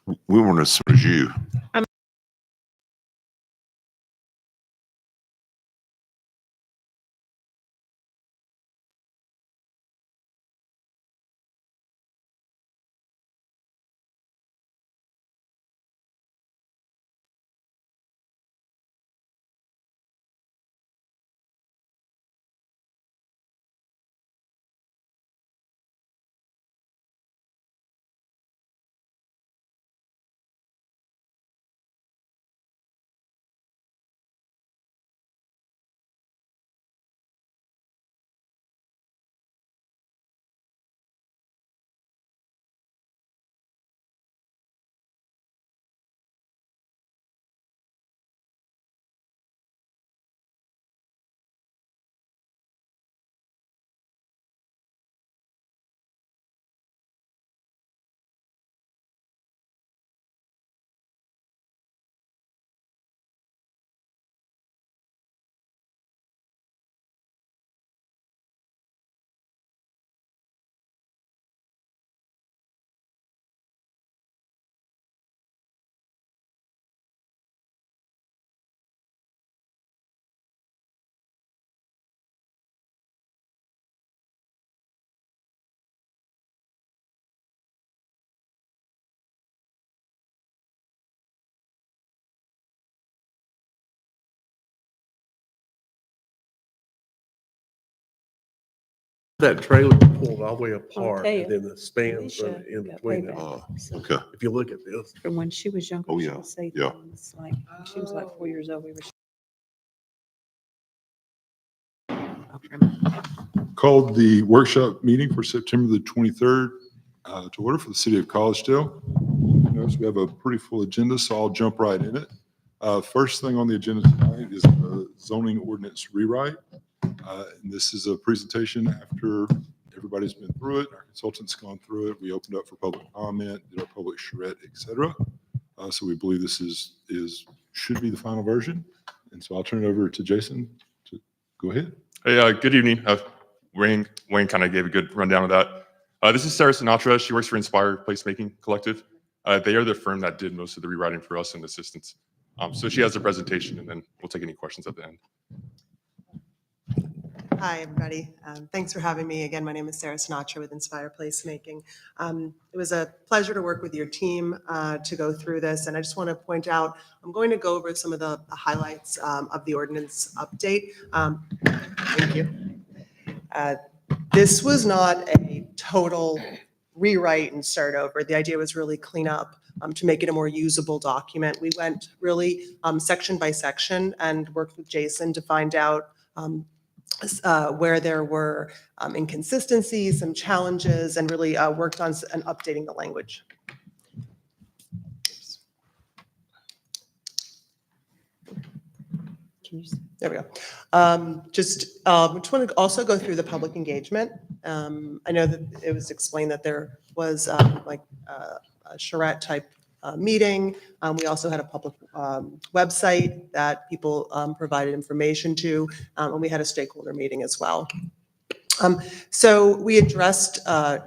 We weren't as smart as you. That trailer pulled all the way apart, tell you, and then the spans Alicia in got between payback. them. So Okay. If you look at this, from when she was younger, Oh, she yeah, would say yeah. things like, she was like 4 years old. We were. Called the workshop meeting for September the 23rd to order for the city of Collegedale. Notice we have a pretty full agenda, so I'll jump right in it. First thing on the agenda tonight is the zoning ordinance rewrite. And this is a presentation after everybody's been through it. Our consultant's gone through it. We opened up for public comment, did our public charrette, et cetera. So we believe this should be the final version. And so I'll turn it over to Jason to go ahead. Hey, good evening. Wayne kind of gave a good rundown of that. This is Sarah Sinatra. She works for Inspire Placemaking Collective. They are the firm that did most of the rewriting for us and assistance. So she has a presentation, and then we'll take any questions at the end. Hi, everybody. Thanks for having me. Again, my name is Sarah Sinatra with Inspire Placemaking. It was a pleasure to work with your team to go through this. And I just want to point out, I'm going to go over some of the highlights of the ordinance update. Thank you. This was not a total rewrite and start over. The idea was really clean up to make it a more usable document. We went really section by section and worked with Jason to find out where there were inconsistencies, some challenges, and really worked on updating the language. There we go. Just want to also go through the public engagement. I know that it was explained that there was a charrette type meeting. We also had a public website that people provided information to, and we had a stakeholder meeting as well. So we addressed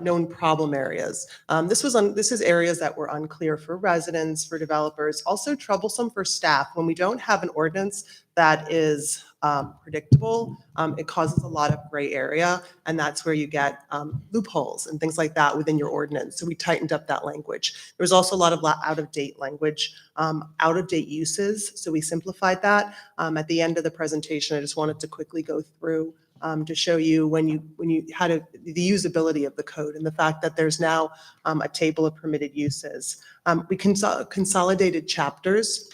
known problem areas. This is areas that were unclear for residents, for developers, also troublesome for staff. When we don't have an ordinance that is predictable, it causes a lot of gray area, and that's where you get loopholes and things like that within your ordinance. So we tightened up that language. There was also a lot of out-of-date language, out-of-date uses, so we simplified that. At the end of the presentation, I just wanted to quickly go through to show you when you had the usability of the code and the fact that there's now a table of permitted uses. We consolidated chapters.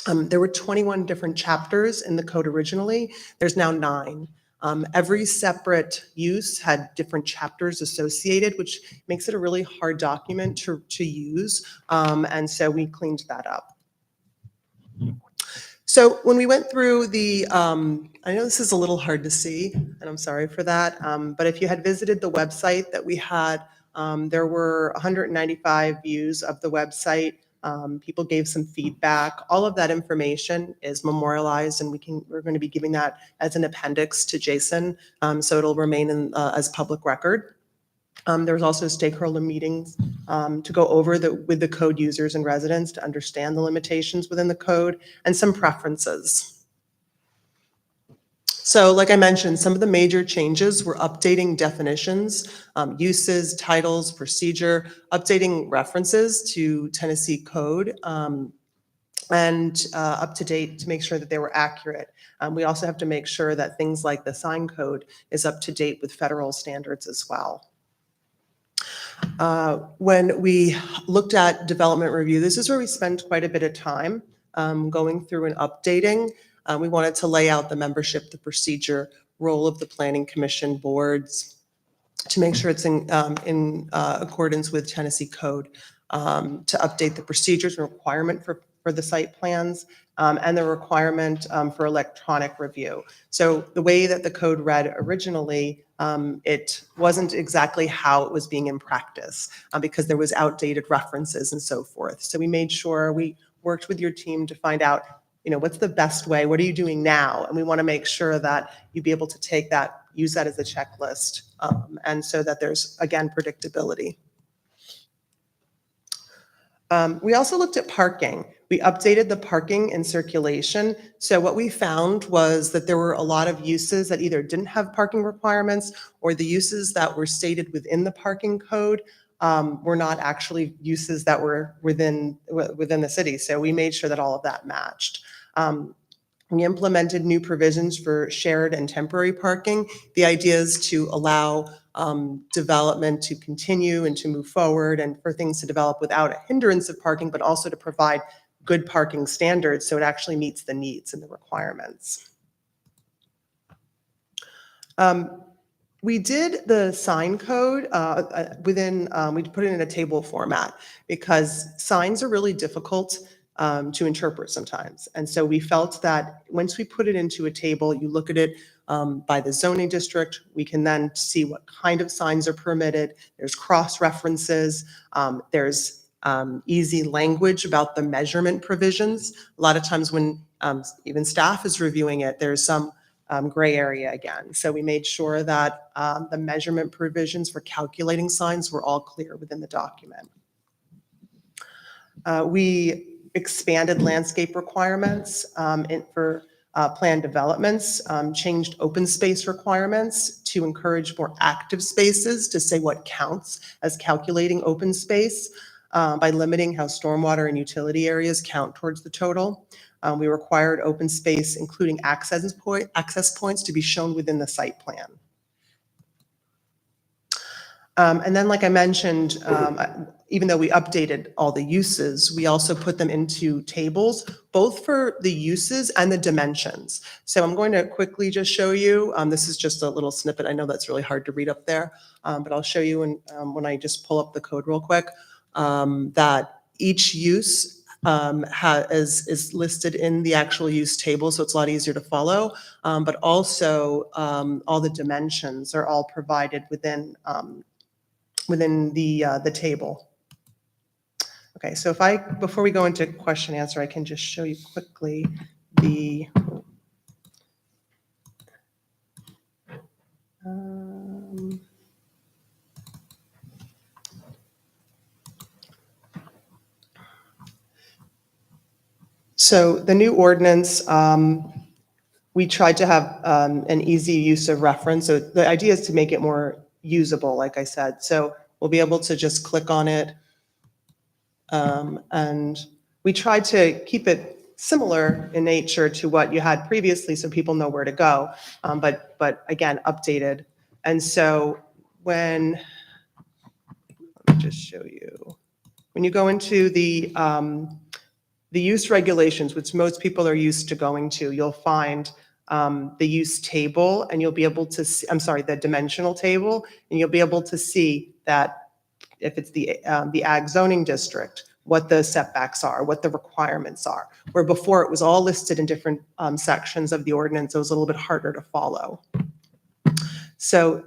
There were 21 different chapters in the code originally. There's now 9. Every separate use had different chapters associated, which makes it a really hard document to use. And so we cleaned that up. So when we went through the, I know this is a little hard to see, and I'm sorry for that, but if you had visited the website that we had, there were 195 views of the website. People gave some feedback. All of that information is memorialized, and we're going to be giving that as an appendix to Jason, so it'll remain as public record. There was also stakeholder meetings to go over with the code users and residents to understand the limitations within the code and some preferences. So like I mentioned, some of the major changes were updating definitions, uses, titles, procedure, updating references to Tennessee code, and up to date to make sure that they were accurate. We also have to make sure that things like the sign code is up to date with federal standards as well. When we looked at development review, this is where we spent quite a bit of time going through and updating. We wanted to lay out the membership, the procedure, role of the planning commission boards to make sure it's in accordance with Tennessee code, to update the procedures and requirement for the site plans, and the requirement for electronic review. So the way that the code read originally, it wasn't exactly how it was being in practice because there was outdated references and so forth. So we made sure we worked with your team to find out, what's the best way? What are you doing now? And we want to make sure that you be able to take that, use that as a checklist, and so that there's, again, predictability. We also looked at parking. We updated the parking and circulation. So what we found was that there were a lot of uses that either didn't have parking requirements, or the uses that were stated within the parking code were not actually uses that were within the city. So we made sure that all of that matched. We implemented new provisions for shared and temporary parking. The idea is to allow development to continue and to move forward and for things to develop without a hindrance of parking, but also to provide good parking standards so it actually meets the needs and the requirements. We did the sign code we put it in a table format because signs are really difficult to interpret sometimes. And so we felt that once we put it into a table, you look at it by the zoning district, we can then see what kind of signs are permitted. There's cross references. There's easy language about the measurement provisions. A lot of times when even staff is reviewing it, there's some gray area again. So we made sure that the measurement provisions for calculating signs were all clear within the document. We expanded landscape requirements for planned developments, changed open space requirements to encourage more active spaces to say what counts as calculating open space by limiting how stormwater and utility areas count towards the total. We required open space, including access points, to be shown within the site plan. And then, like I mentioned, even though we updated all the uses, we also put them into tables, both for the uses and the dimensions. So I'm going to quickly just show you, this is just a little snippet. I know that's really hard to read up there, but I'll show you when I just pull up the code real quick, that each use is listed in the actual use table, so it's a lot easier to follow, but also all the dimensions are all provided within the table. Okay, so before we go into question answer, I can just show you quickly the so the new ordinance, we tried to have an easy use of reference. So the idea is to make it more usable, like I said. So we'll be able to just click on it. And we tried to keep it similar in nature to what you had previously so people know where to go, but again, updated. And so let me just show you. When you go into the use regulations, which most people are used to going to, you'll find the use table, and you'll be able to see, the dimensional table, and you'll be able to see that if it's the ag zoning district, what the setbacks are, what the requirements are. Where before it was all listed in different sections of the ordinance, it was a little bit harder to follow. So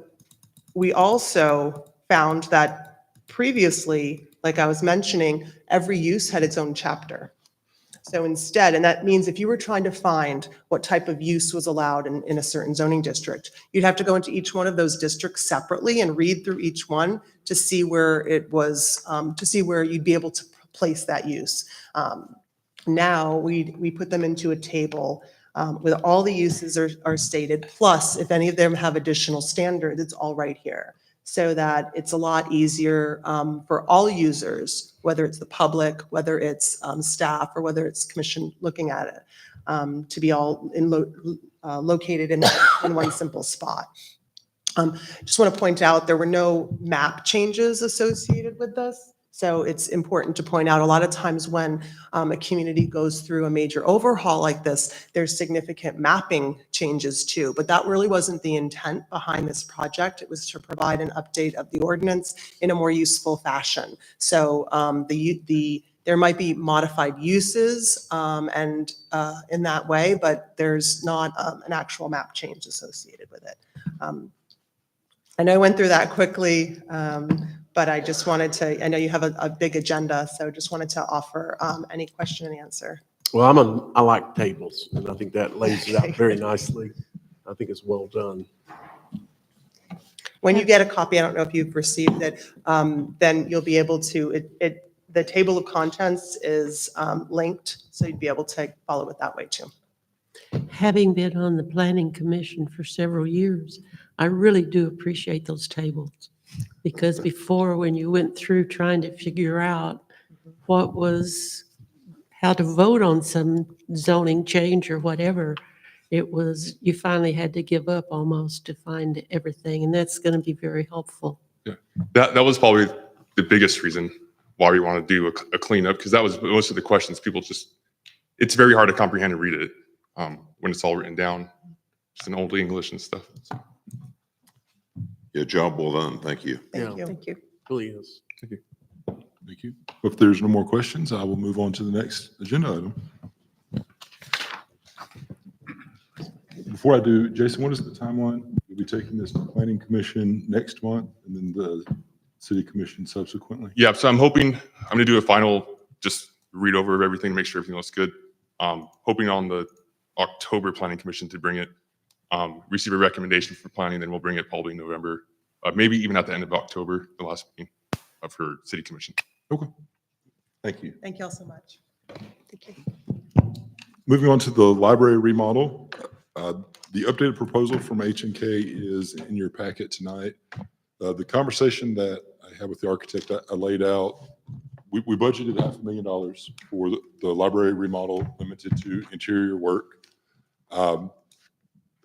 we also found that previously, like I was mentioning, every use had its own chapter. So instead, and that means if you were trying to find what type of use was allowed in a certain zoning district, you'd have to go into each one of those districts separately and read through each one to see where it was, to see where you'd be able to place that use. Now, we put them into a table where all the uses are stated, plus if any of them have additional standards, it's all right here. So that it's a lot easier for all users, whether it's the public, whether it's staff, or whether it's commission looking at it, to be all located in one simple spot. Just want to point out, there were no map changes associated with this. So it's important to point out, a lot of times when a community goes through a major overhaul like this, there's significant mapping changes too. But that really wasn't the intent behind this project. It was to provide an update of the ordinance in a more useful fashion. So there might be modified uses and in that way, but there's not an actual map change associated with it. I know I went through that quickly, but I just wanted to, I know you have a big agenda, so just wanted to offer any question and answer. Well, I like tables, and I think that lays it out Okay. very nicely. I think it's well done. When you get a copy, I don't know if you've received it, then you'll be able to, the table of contents is linked, so you'd be able to follow it that way too. Having been on the Planning Commission for several years, I really do appreciate those tables. Because before, when you went through trying to figure out how to vote on some zoning change or whatever, you finally had to give up almost to find everything, and that's going to be very helpful. Yeah, that was probably the biggest reason why we want to do a cleanup, because that was most of the questions. People it's very hard to comprehend and read it when it's all written down, just in Old English and stuff. So. Yeah, job well done. Thank you. Thank Yeah. you. Thank you. Really is. Thank you. If there's no more questions, I will move on to the next agenda item. Before I do, Jason, what is the timeline? We'll be taking this to Planning Commission next month and then the City Commission subsequently. Yeah, so I'm going to do a final, just read over everything, make sure everything looks good. Hoping on the October Planning Commission to bring it, receive a recommendation for planning, then we'll bring it probably November, maybe even at the end of October, the last meeting for City Commission. Okay. Thank you. Thank you all so much. Thank you. Moving on to the library remodel. The updated proposal from H&K is in your packet tonight. The conversation that I had with the architect, I laid out, we budgeted $500,000 for the library remodel limited to interior work.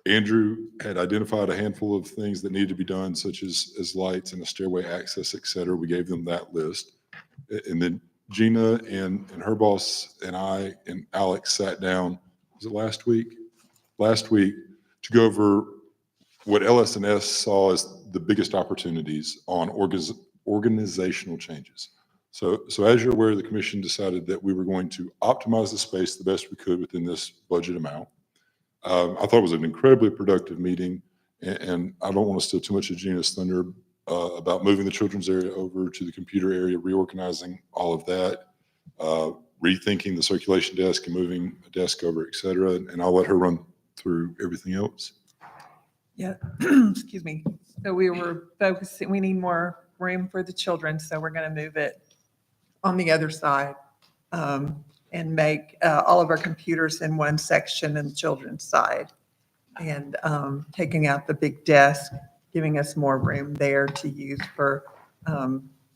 Andrew had identified a handful of things that needed to be done, such as lights and a stairway access, et cetera. We gave them that list. And then Gina and her boss and I and Alex sat down, was it last week? Last week to go over what LS&S saw as the biggest opportunities on organizational changes. So as you're aware, the commission decided that we were going to optimize the space the best we could within this budget amount. I thought it was an incredibly productive meeting, and I don't want to steal too much of Gina's thunder about moving the children's area over to the computer area, reorganizing all of that, rethinking the circulation desk and moving a desk over, et cetera. And I'll let her run through everything else. Yeah, excuse me. So we were focusing, we need more room for the children, so we're going to move it on the other side and make all of our computers in one section and the children's side. And taking out the big desk, giving us more room there to use for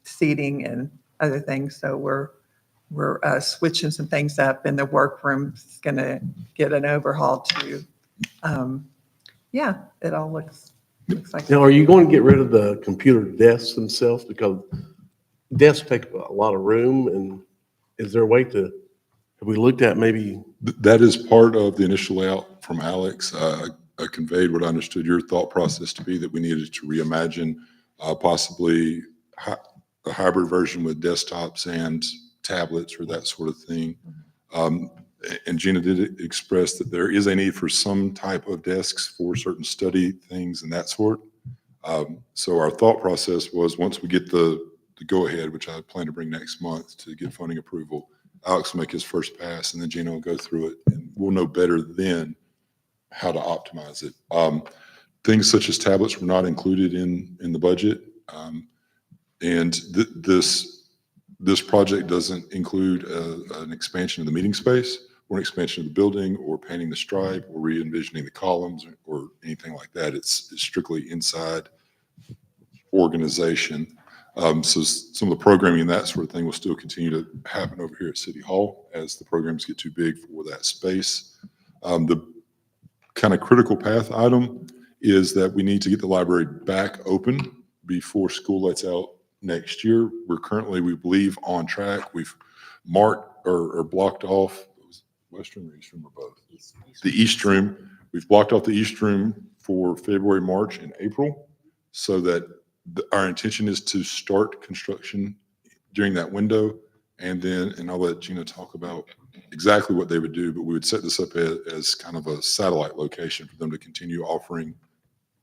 seating and other things. So we're switching some things up, and the workroom is going to get an overhaul too. Yeah, it all looks like. Now, are you going to get rid of the computer desks themselves? Because desks take a lot of room, and is there a way to, have we looked at maybe? That is part of the initial layout from Alex. I conveyed what I understood your thought process to be, that we needed to reimagine possibly a hybrid version with desktops and tablets or that sort of thing. And Gina did express that there is a need for some type of desks for certain study things and that sort. So our thought process was, once we get the go-ahead, which I plan to bring next month to get funding approval, Alex will make his first pass, and then Gina will go through it, and we'll know better then how to optimize it. Things such as tablets were not included in the budget. And this project doesn't include an expansion of the meeting space or an expansion of the building or painting the stripe or re-envisioning the columns or anything like that. It's strictly inside organization. So some of the programming and that sort of thing will still continue to happen over here at City Hall as the programs get too big for that space. The kind of critical path item is that we need to get the library back open before school lets out next year. We're currently, we believe, on track. We've marked or blocked off, West Room or East Room or both? The East Room. We've blocked off the East Room for February, March, and April so that our intention is to start construction during that window. And then, and I'll let Gina talk about exactly what they would do, but we would set this up as kind of a satellite location for them to continue offering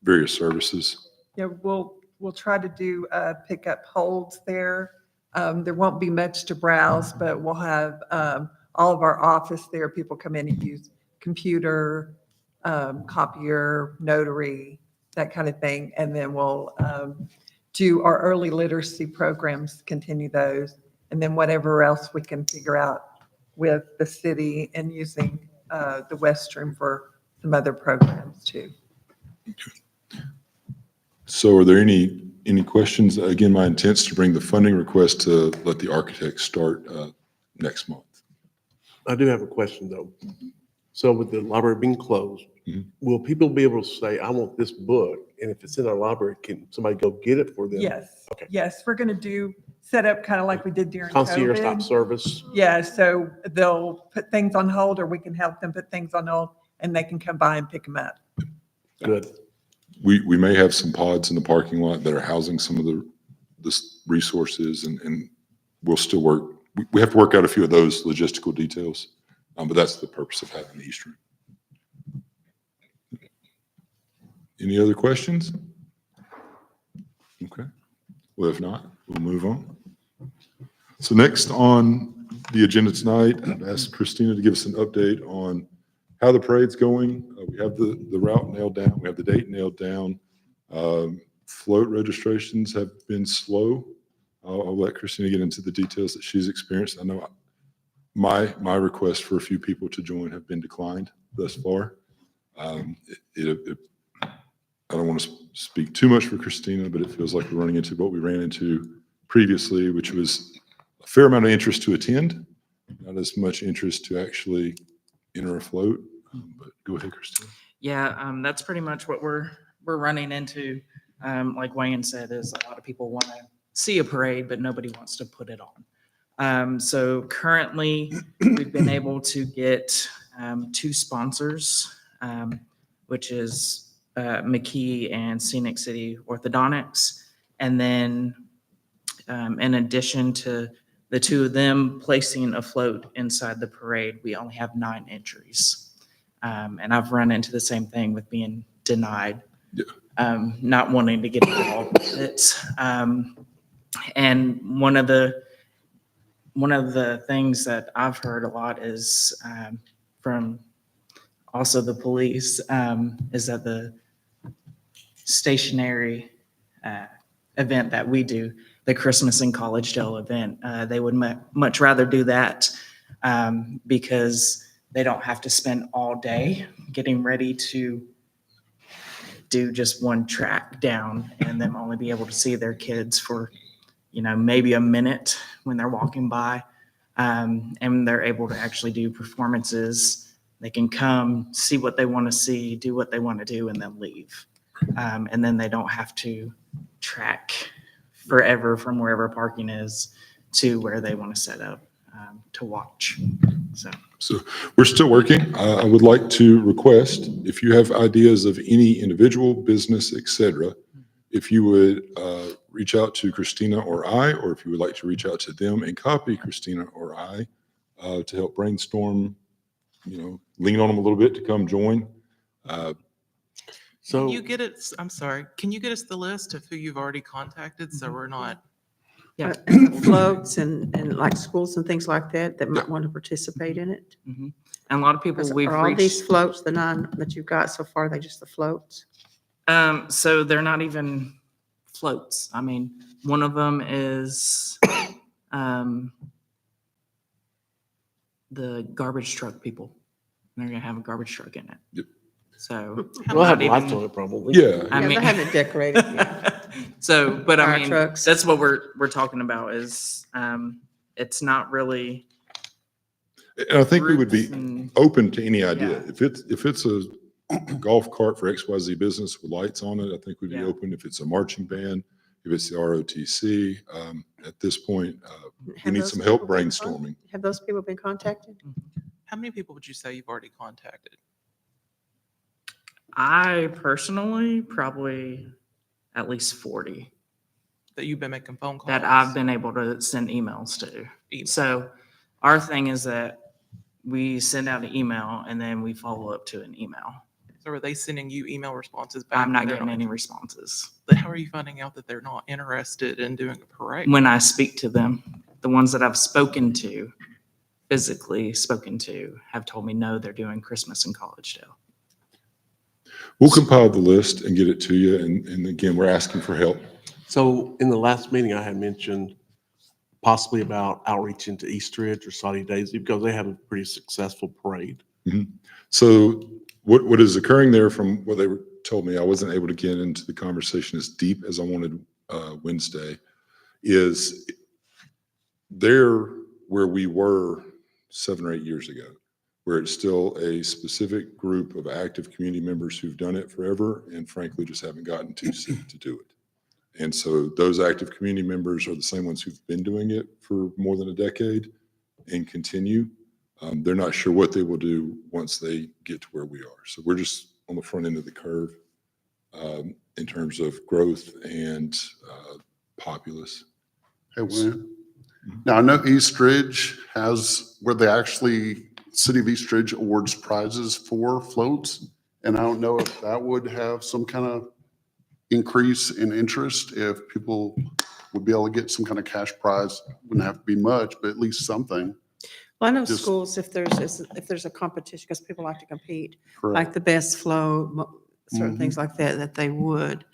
various services. Yeah, we'll try to do pickup holds there. There won't be much to browse, but we'll have all of our office there. People come in and use computer, copier, notary, that kind of thing. And then we'll do our early literacy programs, continue those. And then whatever else we can figure out with the city and using the West Room for some other programs too. So are there any questions? Again, my intent is to bring the funding request to let the architects start next month. I do have a question though. So with the library being closed, will people be able to say, I want this book, and if it's in our library, can somebody go get it for them? Yes. Okay. Yes, we're going to set up kind of like we did during Concierge type COVID. service? Yeah, so they'll put things on hold, or we can help them put things on hold, and they can come by and pick them up. Good. We may have some pods in the parking lot that are housing some of the resources, and we'll still work. We have to work out a few of those logistical details, but that's the purpose of having the East Room. Any other questions? Okay. Well, if not, we'll move on. So next on the agenda tonight, I've asked Christina to give us an update on how the parade's going. We have the route nailed down. We have the date nailed down. Float registrations have been slow. I'll let Christina get into the details that she's experienced. I know my request for a few people to join have been declined thus far. I don't want to speak too much for Christina, but it feels like we're running into what we ran into previously, which was a fair amount of interest to attend, not as much interest to actually enter a float. But go ahead, Christina. Yeah, that's pretty much what we're running into. Like Wayne said, is a lot of people want to see a parade, but nobody wants to put it on. So currently, we've been able to get 2 sponsors, which is McKee and Scenic City Orthodontics. And then in addition to the 2 of them placing a float inside the parade, we only have 9 entries. And I've run into the same thing with being denied, not wanting to get involved with it. And one of the things that I've heard a lot is from also the police is that the stationary event that we do, the Christmas in Collegedale event, they would much rather do that because they don't have to spend all day getting ready to do just one track down and then only be able to see their kids for, maybe a minute when they're walking by. And they're able to actually do performances. They can come, see what they want to see, do what they want to do, and then leave. And then they don't have to track forever from wherever parking is to where they want to set up to watch. So we're still working. I would like to request, if you have ideas of any individual, business, etc., if you would reach out to Christina or I, or if you would like to reach out to them and copy Christina or I to help brainstorm, lean on them a little bit to come join. So Can you get us the list of who you've already contacted so we're not Yeah. And the floats and like schools and things like that, that might want to participate in it. Mhm. And a lot of people we've Are all these reached, floats, the 9 that you've got so far, they just the floats? so they're not even floats. I mean, one of them is, the garbage truck people. They're gonna have a garbage truck in it. Yep. So. We'll have not lights even- on it probably. Yeah, I Yeah, mean- they have it decorated, yeah. So, but I Fire mean, trucks. that's what we're talking about is, it's not really. and I think we would groups be and- open to any idea. Yeah. If it's a golf cart for XYZ business with lights on it, I think we'd be Yeah. open. If it's a marching band, if it's the ROTC, at this point, we Have need those some help people been brainstorming. Have those people been contacted? How many people would you say you've already contacted? I personally, probably at least 40 That you've been making phone calls? that I've been able to send emails to. Email. So our thing is that we send out an email and then we follow up to an email. So are they sending you email responses back? I'm not and they're getting any responses. Then how are you finding out that they're not interested in doing a parade? When I speak to them, the ones that I've spoken to, physically spoken to, have told me, no, they're doing Christmas in Collegedale. We'll compile the list and get it to you. And again, we're asking for help. So in the last meeting, I had mentioned possibly about outreach into Eastridge or Saudi Daisy because they have a pretty successful parade. So what is occurring there from what they told me, I wasn't able to get into the conversation as deep as I wanted Wednesday, is there where we were 7 or 8 years ago, where it's still a specific group of active community members who've done it forever and frankly just haven't gotten too sick to do it. And so those active community members are the same ones who've been doing it for more than a decade and continue. They're not sure what they will do once they get to where we are. So we're just on the front end of the curve in terms of growth and populace. Hey, William. Now, I know Eastridge has, where they actually, City of Eastridge awards prizes for floats. And I don't know if that would have some kind of increase in interest, if people would be able to get some kind of cash prize. Wouldn't have to be much, but at least something. Well, I know Just- schools, if there's a competition, because people like to compete, like Correct. the best flow, certain Mhm. things like that they would.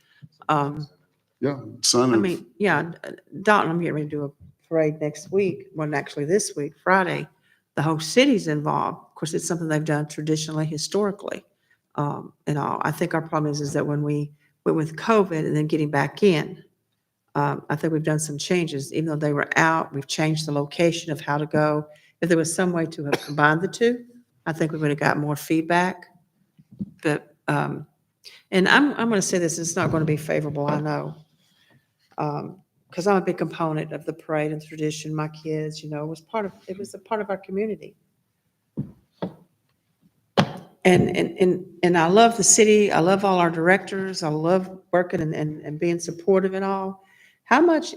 Yeah, son I of, mean, yeah, Dalton, I'm getting ready to do a parade next week, well, actually this week, Friday. The whole city's involved. Of course, it's something they've done traditionally, historically, and all. I think our problem is that when we went with COVID and then getting back in, I think we've done some changes. Even though they were out, we've changed the location of how to go. If there was some way to have combined the two, I think we would have got more feedback. But, and I'm going to say this, it's not going to be favorable, I know. Because I'm a big component of the parade and tradition. My kids, it was a part of our community. And I love the city. I love all our directors. I love working and being supportive and all. How much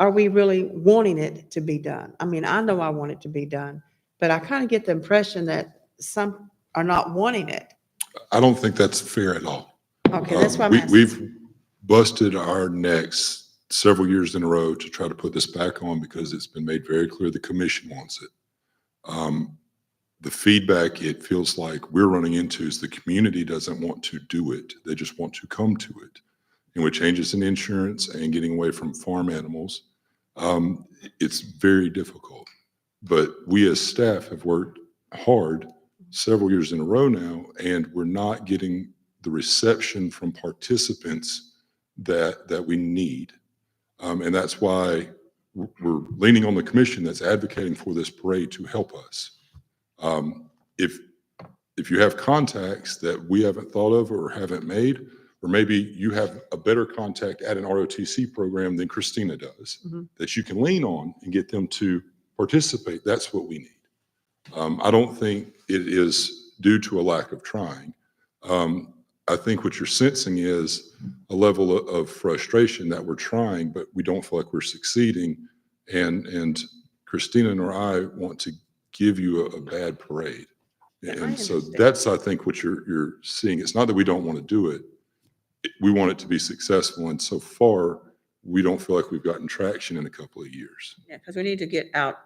are we really wanting it to be done? I mean, I know I want it to be done, but I kind of get the impression that some are not wanting it. I don't think that's fair at all. Okay, that's why I'm asking. We've busted our necks several years in a row to try to put this back on because it's been made very clear the commission wants it. The feedback it feels like we're running into is the community doesn't want to do it. They just want to come to it. And with changes in insurance and getting away from farm animals, it's very difficult. But we as staff have worked hard several years in a row now, and we're not getting the reception from participants that we need. And that's why we're leaning on the commission that's advocating for this parade to help us. If you have contacts that we haven't thought of or haven't made, or maybe you have a better contact at an ROTC program than Christina does, that you can lean on and get them to participate, that's what we need. I don't think it is due to a lack of trying. I think what you're sensing is a level of frustration that we're trying, but we don't feel like we're succeeding. And Christina nor I want to give you a bad parade. And so understand. that's, I think, what you're seeing. It's not that we don't want to do it. We want it to be successful. And so far, we don't feel like we've gotten traction in a couple of years. Yeah, because we need to get out,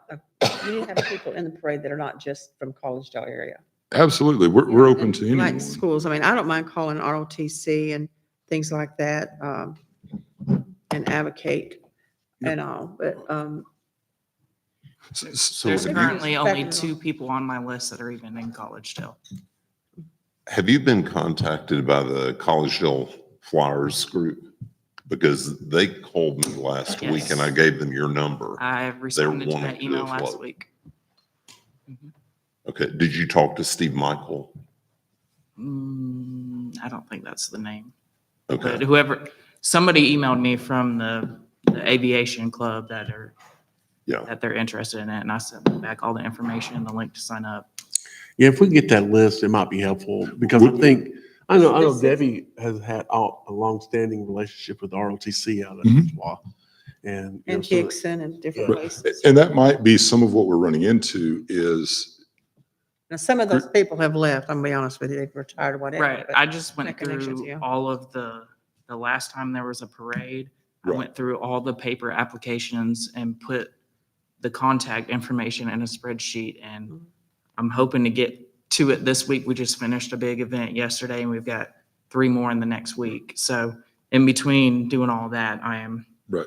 we need to have people in the parade that are not just from Collegedale area. Absolutely. We're Yeah, open and to anyone. like schools, I mean, I don't mind calling ROTC and things like that, and advocate and all, but, So There's have you- currently only Back it 2 up. people on my list that are even in Collegedale. Have you been contacted by the Collegedale Flyers group? Because they called me last week and I Yes. gave them your number. I responded to wanting that to email last float. week. Mhm. Okay, did you talk to Steve Michael? I don't think that's the name. Okay, But whoever, somebody emailed me from the aviation club yeah. that they're interested in it, and I sent them back all the information and the link to sign up. Yeah, if we get that list, it might be helpful because I think, I know This is- Debbie has had a longstanding relationship with ROTC out of Mhm. Ottawa. And, you know, and so that- Dixon and different Yeah. places. And that might be some of what we're running into is, Now, some of those people have left, I'm gonna be honest with you, they've retired or whatever. Right, but- I just went make connections, through yeah. all of the last time there was a parade, I Right. went through all the paper applications and put the contact information in a spreadsheet, and Mhm. I'm hoping to get to it this week. We just finished a big event yesterday, and we've got 3 more in the next week. So in between doing all that, I am right.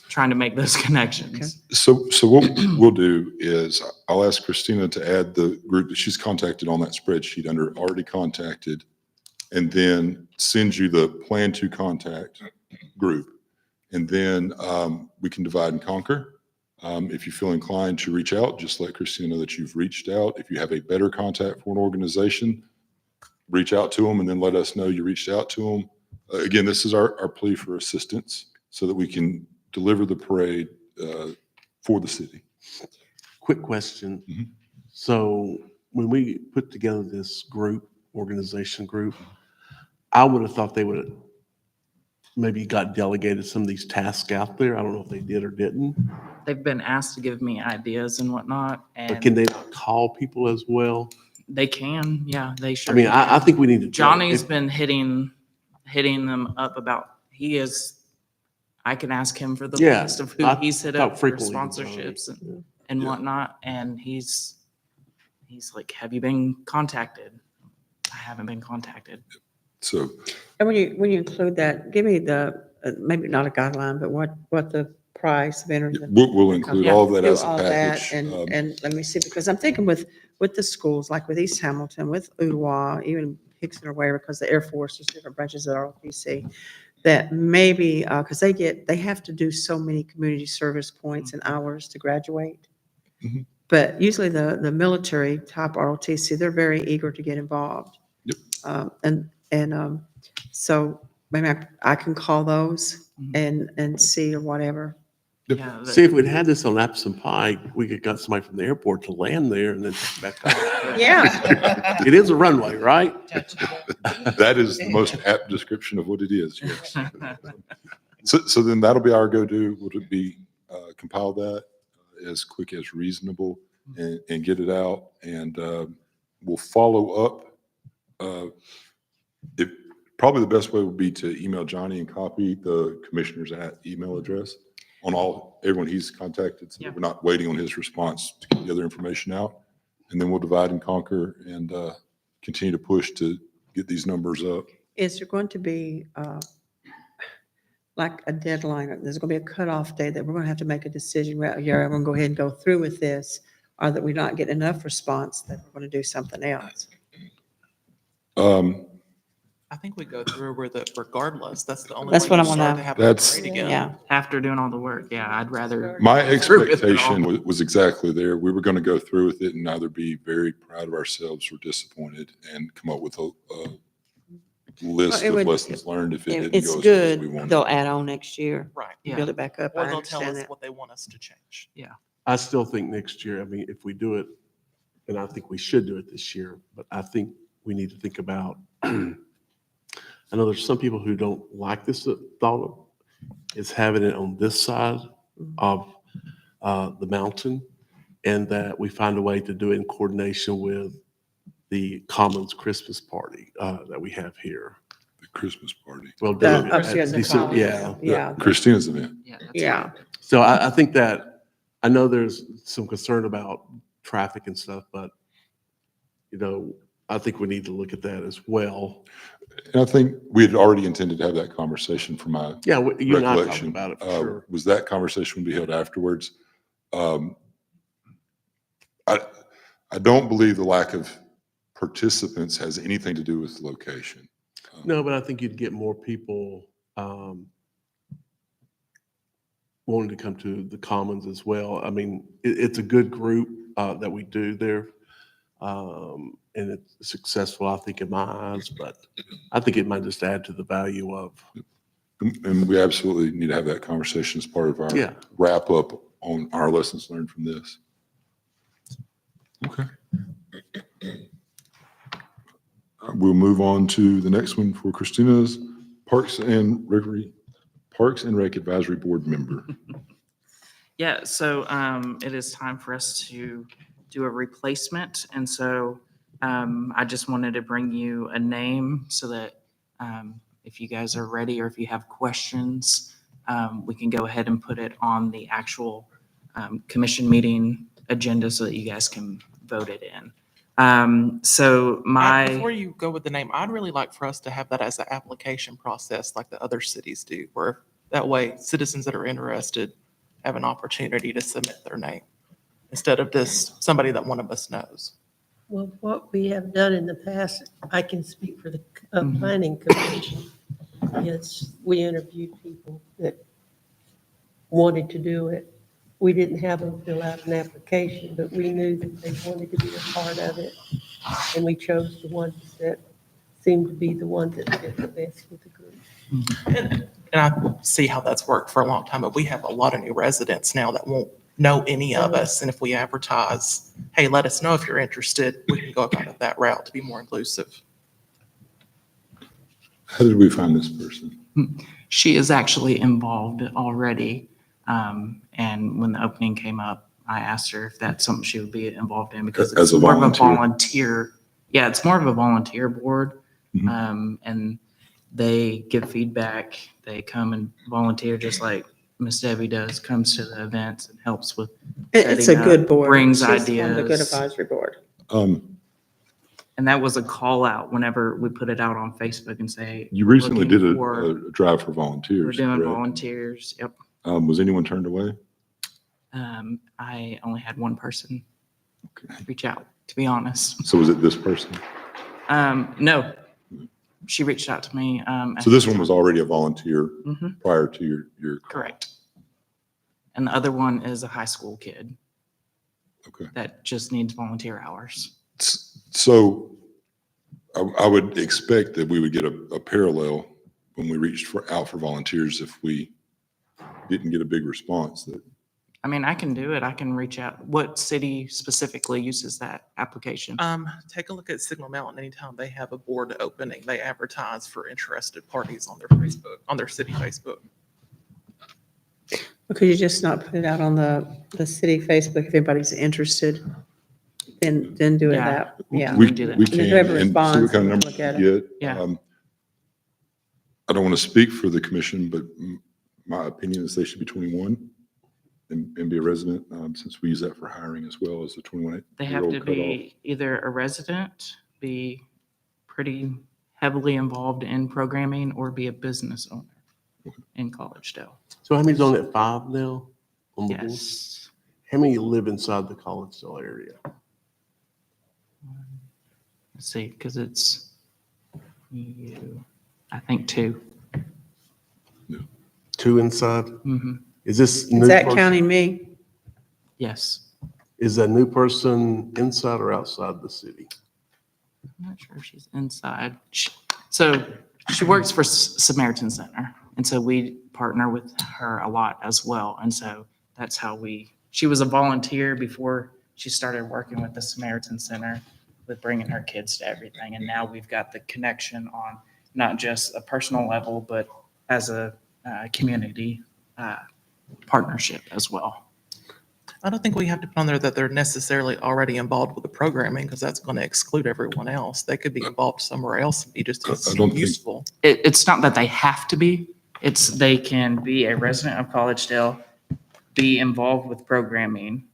trying to make those connections. So what we'll do is I'll ask Christina to add the group that she's contacted on that spreadsheet under already contacted, and then send you the plan to contact group. And then we can divide and conquer. If you feel inclined to reach out, just let Christina know that you've reached out. If you have a better contact for an organization, reach out to them and then let us know you reached out to them. Again, this is our plea for assistance so that we can deliver the parade for the city. Quick question. Mhm. So when we put together this organization group, I would have thought they would have maybe got delegated some of these tasks out there. I don't know if they did or didn't, They've been asked to give me ideas and whatnot, but can and they not call people as well? they can, yeah, they I sure mean, can. I think we need to. Johnny's if- been hitting them up about, I can ask him for the Yeah, list of who I he's hit talk up for frequently with Johnny. sponsorships Yeah. and Yeah. whatnot, and he's like, have you been contacted? I haven't been contacted. So And when you include that, give me the, maybe not a guideline, but what the price of entering. we'll include all of that Do as a all that, package. and let me see, because I'm thinking with the schools, like with East Hamilton, with Ottawa, even Hickson or wherever, because the Air Force, there's different branches at ROTC, that maybe, because they have to do so many community service points and hours to graduate. Mhm. But usually the military type ROTC, they're very eager to get involved. Yep. So maybe I can call those Mhm. and see or whatever. Yeah, See, if we'd had this on Epsom Pike, we could got somebody from the airport to land there and then back up. Yeah. It is a runway, right? That is the most apt description of what it is, yes. So then that'll be our go-to, would be compile that as quick as reasonable and get it out. And we'll follow up. Probably the best way would be to email Johnny and copy the commissioners at email address on everyone he's contacted. So that we're not waiting on his response to get the other information out. And then we'll divide and conquer and continue to push to get these numbers up. Is there going to be like a deadline? There's going to be a cutoff date that we're going to have to make a decision. Well, yeah, we're going to go ahead and go through with this, or that we not get enough response that we're going to do something else. I think we go through with it regardless. That's the only That's way what you I'm gonna- start to have a That's- parade again. Yeah. after doing all the work, yeah, I'd rather. My go through with it all. expectation was exactly there. We were going to go through with it and either be very proud of ourselves or disappointed and come up with a list Well, it of would- lessons learned if it didn't It's go as well as we good, wanted. they'll add on next year, Right. Yeah. build it back up. Or I they'll tell understand us that. what they want us to change. I still think next year, I mean, if we do it, and I think we should do it this year, but I think we need to think about, I know there's some people who don't like this thought of is having it on this side of the mountain, and that we find a way to do it in coordination with the Commons Christmas party that we have here. The Christmas party. Well, The do it upstairs at in December, college. yeah. Yeah, Christina's event. Yeah. that's yeah. right. So I think that, I know there's some concern about traffic and stuff, but, you know, I think we need to look at that as well. And I think we had already intended to have that conversation for my Yeah, you and I talked recollection. about it for Uh, sure. Was that conversation would be held afterwards? Um, I don't believe the lack of participants has anything to do with location. No, but I think you'd get more people wanting to come to the Commons as well. I mean, it's a good group that we do there. And it's successful, I think, in my eyes, but I think it might just add to the value of, And we absolutely need to have that conversation as part of our yeah. wrap up on our lessons learned from this. Okay. We'll move on to the next one for Christina's Parks and Rec Advisory Board member. Yeah, so it is time for us to do a replacement. And so I just wanted to bring you a name so that if you guys are ready or if you have questions, we can go ahead and put it on the actual commission meeting agenda so that you guys can vote it in. So Before you go with the name, I'd really like for us to have that as an application process like the other cities do, where that way citizens that are interested have an opportunity to submit their name instead of just somebody that one of us knows. Well, what we have done in the past, I can speak for the Mhm. planning commission, is we interviewed people that wanted to do it. We didn't have them fill out an application, but we knew that they wanted to be a part of it. And we chose the ones that seemed to be the ones that fit the best with the group. And I see how that's worked for a long time, but we have a lot of new residents now that won't know any of us. And if we advertise, hey, let us know if you're interested, we can go about it that route to be more inclusive. How did we find this person? She is actually involved already. And when the opening came up, I asked her if that's something she would be involved in because As it's a more of a volunteer. volunteer. Yeah, it's more of a volunteer board. Mhm. And they give feedback. They come and volunteer just like Miss Debbie does, comes to the events and helps with It's a setting up, good board. brings She's on the good ideas. advisory board. And that was a call out whenever we put it out on Facebook and say. You recently looking did for- a drive for We're volunteers, doing correct? volunteers. Yep. Was anyone turned away? I only had one person Okay. reach out, to be honest. So was it this person? No, she reached out to me. So this one was already a volunteer Mhm, prior to your call? correct. And the other one is a high school kid Okay. that just needs volunteer hours. So I would expect that we would get a parallel when we reached out for volunteers if we didn't get a big response. That I mean, I can do it. I can reach out. What city specifically uses that application? Take a look at Signal Mountain. Anytime they have a board opening, they advertise for interested parties on their Facebook, on their city Facebook. Could you just not put it out on the city Facebook if anybody's interested? Then do it Yeah. that, yeah. we can do that. we And can, whoever and see responds, what kind of we can numbers look at we get. Yeah. I don't want to speak for the commission, but my opinion is they should be 21 and be a resident, since we use that for hiring as well as the 21. They have to be either a resident, be pretty heavily involved in programming, or be a business owner in Collegedale. So how many's on at 5 now? On the board? Yes. How many live inside the Collegedale area? Let's see, because it's you, I think two. 2 inside? Hmm. Is this Is new that person? counting me? Yes. Is that new person inside or outside the city? I'm not sure if she's inside. So she works for Samaritan Center. And so we partner with her a lot as well. And so that's how she was a volunteer before she started working with the Samaritan Center with bringing her kids to everything. And now we've got the connection on not just a personal level, but as a community partnership as well. I don't think we have to put on there that they're necessarily already involved with the programming, because that's going to exclude everyone else. They could be involved somewhere else and be just I as don't think- useful. It's not that they have to be, it's they can be a resident of Collegedale, be involved with programming,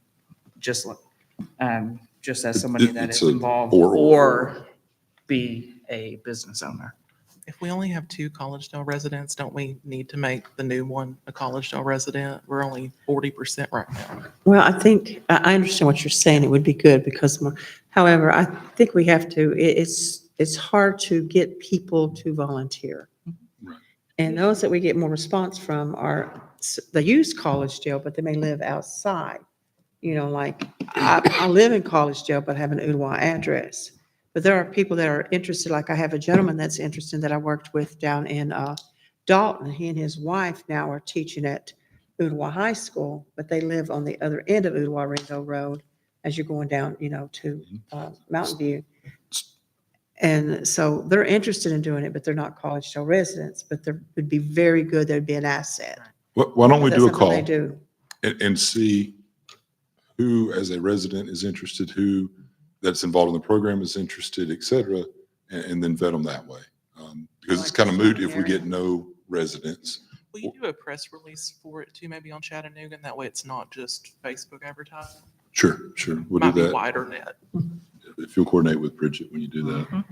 just like, just as somebody that It's is a involved, or. or be a business owner. If we only have 2 Collegedale residents, don't we need to make the new one a Collegedale resident? We're only 40% right now. Well, I think, I understand what you're saying. It would be good because more, however, I think we have to, it's hard to get people to volunteer. Right. And those that we get more response from are, they use Collegedale, but they may live outside. You know, like, I live in Collegedale, but have an Ooltewah address. But there are people that are interested, like I have a gentleman that's interested that I worked with down in Dalton. He and his wife now are teaching at Ooltewah High School, but they live on the other end of Ooltewah Ringo Road as you're going down, you know, to Mountain View. And so they're interested in doing it, but they're not Collegedale residents, but they would be very good. They'd be an asset. Why don't we That's do a something call They do. and see who, as a resident, is interested, who that's involved in the program is interested, et cetera, and then vet them that way. Because it's kind of moot if we get no residents. Will you do a press release for it too, maybe on Chattanooga? And that way it's not just Facebook advertising. Sure, We'll Might do be that. wider net. If you'll coordinate with Bridget when you do that.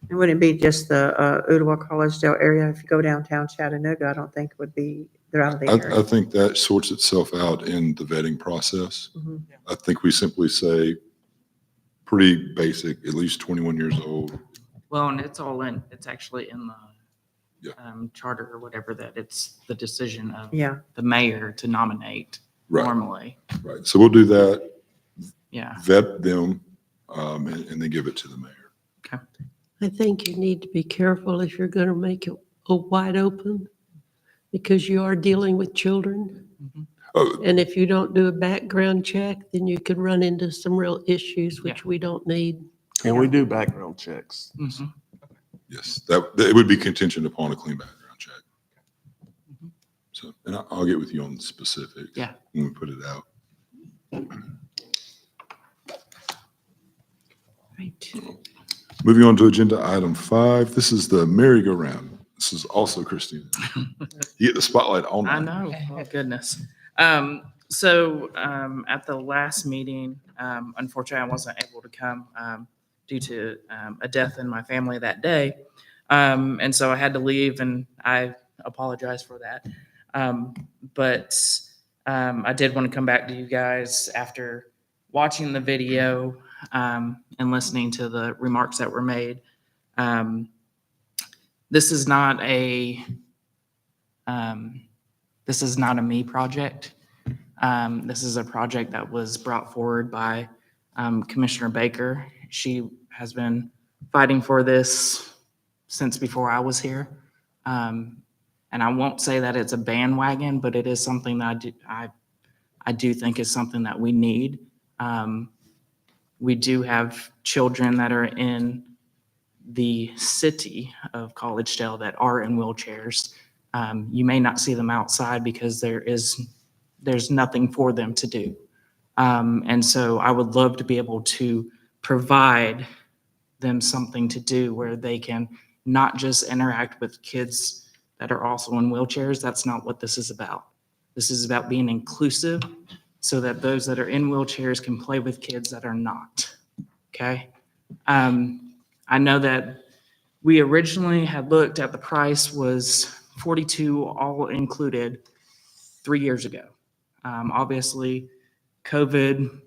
It wouldn't be just the Ooltewah Collegedale area. If you go downtown Chattanooga, I don't think it would be, they're out of the I area. think that sorts itself out in the vetting process. Mhm. I think we simply say, pretty basic, at least 21 years old. Well, and it's all in, it's actually in Yeah. the charter or whatever, that it's the decision of Yeah. the mayor to nominate Right, normally. right. So we'll do that, Yeah. vet them, and then give it to the mayor. I think you need to be careful if you're going to make it a wide open, because you are dealing with children. Oh, And if you don't do a background check, then you could run into some real issues, which we don't need. And we do background checks. Mhm. yes, that it would be contingent upon a clean background check. So, and I'll get with you on the specifics. Yeah. When we put it out. Right. Moving on to agenda item 5, this is the merry-go-round. This is also Christina. You get the spotlight all I night. know, oh goodness. At the last meeting, unfortunately, I wasn't able to come due to a death in my family that day. And so I had to leave, and I apologize for that. But I did want to come back to you guys after watching the video and listening to the remarks that were made. This is not a me project. This is a project that was brought forward by Commissioner Baker. She has been fighting for this since before I was here. And I won't say that it's a bandwagon, but it is something that I do think is something that we need. We do have children that are in the city of Collegedale that are in wheelchairs. You may not see them outside because there's nothing for them to do. And so I would love to be able to provide them something to do where they can not just interact with kids that are also in wheelchairs. That's not what this is about. This is about being inclusive so that those that are in wheelchairs can play with kids that are not. Okay? I know that we originally had looked at the price was 42 all included 3 years ago. Obviously, COVID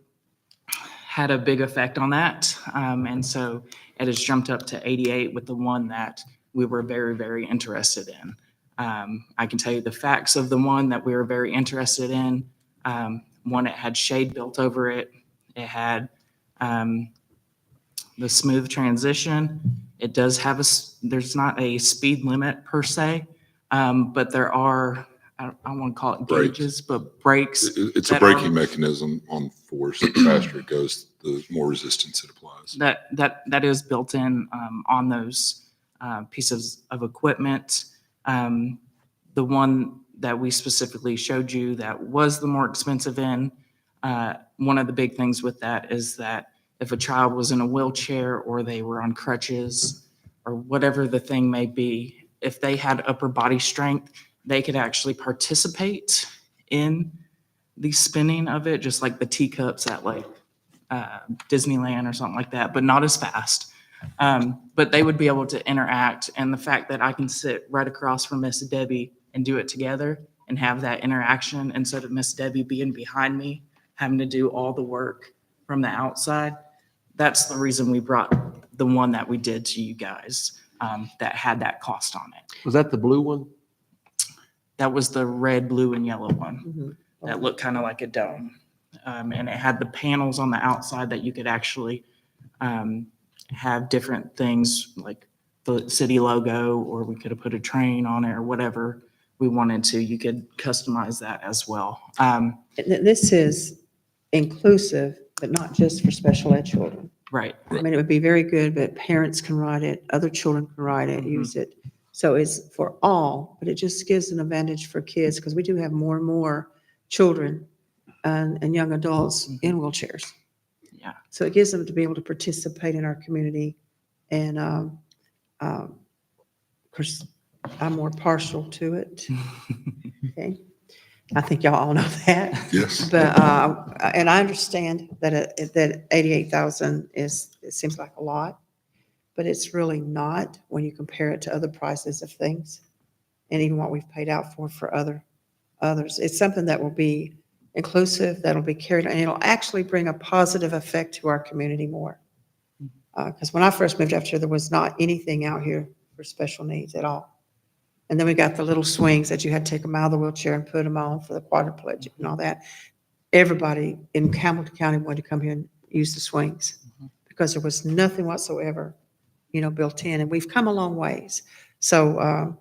had a big effect on that. And so it has jumped up to 88 with the one that we were very, very interested in. I can tell you the facts of the one that we were very interested in. One, it had shade built over it. It had the smooth transition. It does have there's not a speed limit per se, but there are, I don't want to call it Brakes. gauges, but brakes. It's a that are- braking mechanism on force. The faster it goes, the more resistance it applies. That is built in on those pieces of equipment. The one that we specifically showed you that was the more expensive in, one of the big things with that is that if a child was in a wheelchair or they were on crutches or whatever the thing may be, if they had upper body strength, they could actually participate in the spinning of it, just like the teacups at like Disneyland or something like that, but not as fast. But they would be able to interact. And the fact that I can sit right across from Miss Debbie and do it together and have that interaction instead of Miss Debbie being behind me, having to do all the work from the outside, that's the reason we brought the one that we did to you guys that had that cost on it. Was that the blue one? That was the red, blue, and yellow one Mhm. that looked kind of like a dome. And it had the panels on the outside that you could actually have different things like the city logo, or we could have put a train on it or whatever we wanted to. You could customize that as well. This is inclusive, but not just for special ed children. Right. I mean, it would be very good, but parents can ride it, other children can ride it, Mhm. use it. So it's for all, but it just gives an advantage for kids because we do have more and more children and young adults in wheelchairs. Yeah. So it gives them to be able to participate in our community. And of course, I'm more partial to it. Okay. I think y'all all know that. Yes. But, and I understand that, that 88,000 is, it seems like a lot, but it's really not when you compare it to other prices of things. And even what we've paid out for others. It's something that will be inclusive, that'll be carried, and it'll actually bring a positive effect to our community more. Because when I first moved up here, there was not anything out here for special needs at all. And then we got the little swings that you had to take them out of the wheelchair and put them on for the quadriplegic and all that. Everybody in Hamilton County wanted to come here and use the swings because there was nothing whatsoever, built in. And we've come a long ways. So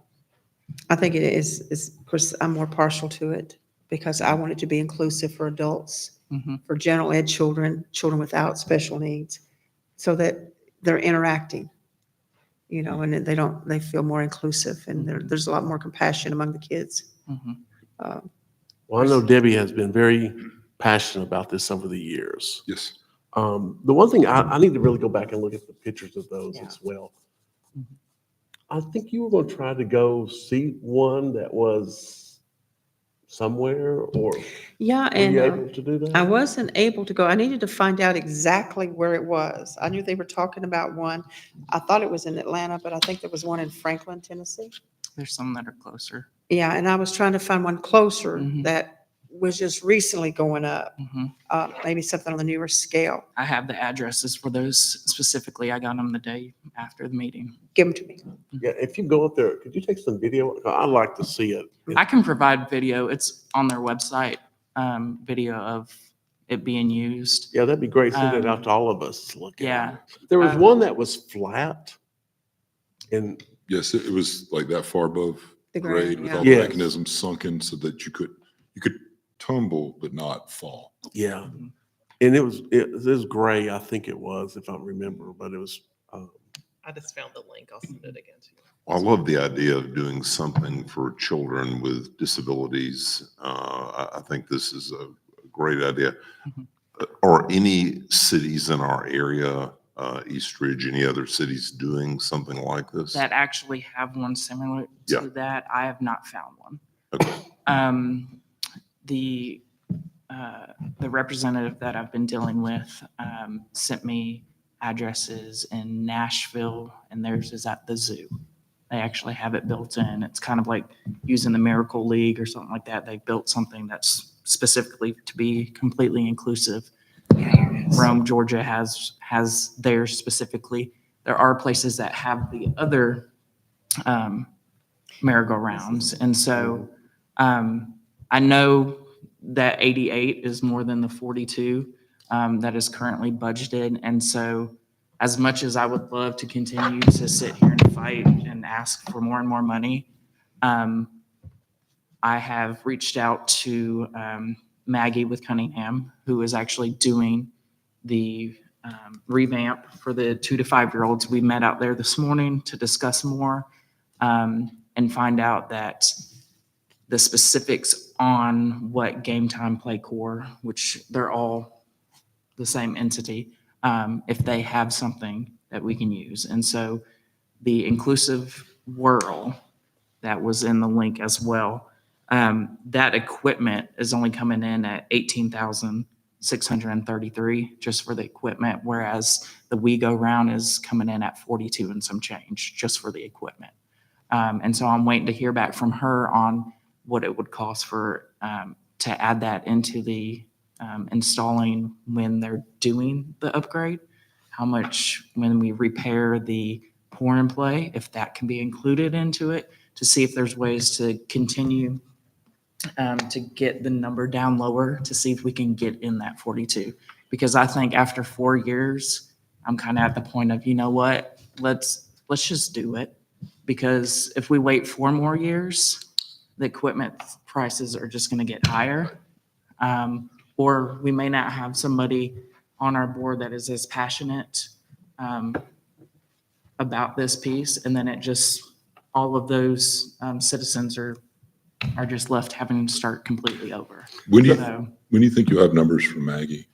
I think it is, of course, I'm more partial to it because I want it to be inclusive for adults, for general ed children, children without special needs, so that they're interacting. And they feel more inclusive and there's a lot more compassion among the kids. Well, I know Debbie has been very passionate about this over the years. Yes. The one thing, I need to really go back and look at the pictures of those Yeah. as well. I think you were going to try to go see one that was somewhere, or Yeah, were you and able to do I that? wasn't able to go. I needed to find out exactly where it was. I knew they were talking about one. I thought it was in Atlanta, but I think there was one in Franklin, Tennessee. There's some that are closer. Yeah, and I was trying to find one closer Mhm. that was just recently going up, maybe something on the newer scale. I have the addresses for those specifically. I got them the day after the meeting. Give them to me. Yeah, if you go up there, could you take some video? I'd like to see it. I can provide video. It's on their website, video of it being used. Yeah, that'd be great. Send it out to all of us to look at. Yeah. There was one that was flat, and Yes, it was like that far above The grade grade, with yeah. all the Yes. mechanisms sunken so that you could tumble but not fall. yeah, and it was gray. I think it was, if I remember, but it was. I just found the link. I'll send it again to you. I love the idea of doing something for children with disabilities. I think this is a great idea. Are any cities in our area, East Ridge, any other cities doing something like this? That actually have one similar Yeah. to that. I have not found one. Okay. The representative that I've been dealing with sent me addresses in Nashville, and theirs is at the zoo. They actually have it built in. It's kind of like using the Miracle League or something like that. They built something that's specifically to be completely inclusive. Rome, Georgia has theirs specifically. There are places that have the other merry-go-rounds. And so I know that 88 is more than the 42 that is currently budgeted. And so as much as I would love to continue to sit here and fight and ask for more and more money, I have reached out to Maggie with Cunningham, who is actually doing the revamp for the 2 to 5 year olds. We met out there this morning to discuss more and find out that the specifics on what Game Time Play Core, which they're all the same entity, if they have something that we can use. And so the inclusive whirl that was in the link as well, that equipment is only coming in at 18,633 just for the equipment, whereas the We Go Round is coming in at 42 and some change just for the equipment. And so I'm waiting to hear back from her on what it would cost for to add that into the installing when they're doing the upgrade. How much when we repair the pour and play, if that can be included into it, to see if there's ways to continue to get the number down lower, to see if we can get in that 42. Because I think after 4 years, I'm kind of at the point of, you know what, let's just do it. Because if we wait 4 more years, the equipment prices are just going to get higher. Or we may not have somebody on our board that is as passionate about this piece, and then it just, all of those citizens are just left having to start completely over. When do So, you think you'll have numbers from Maggie?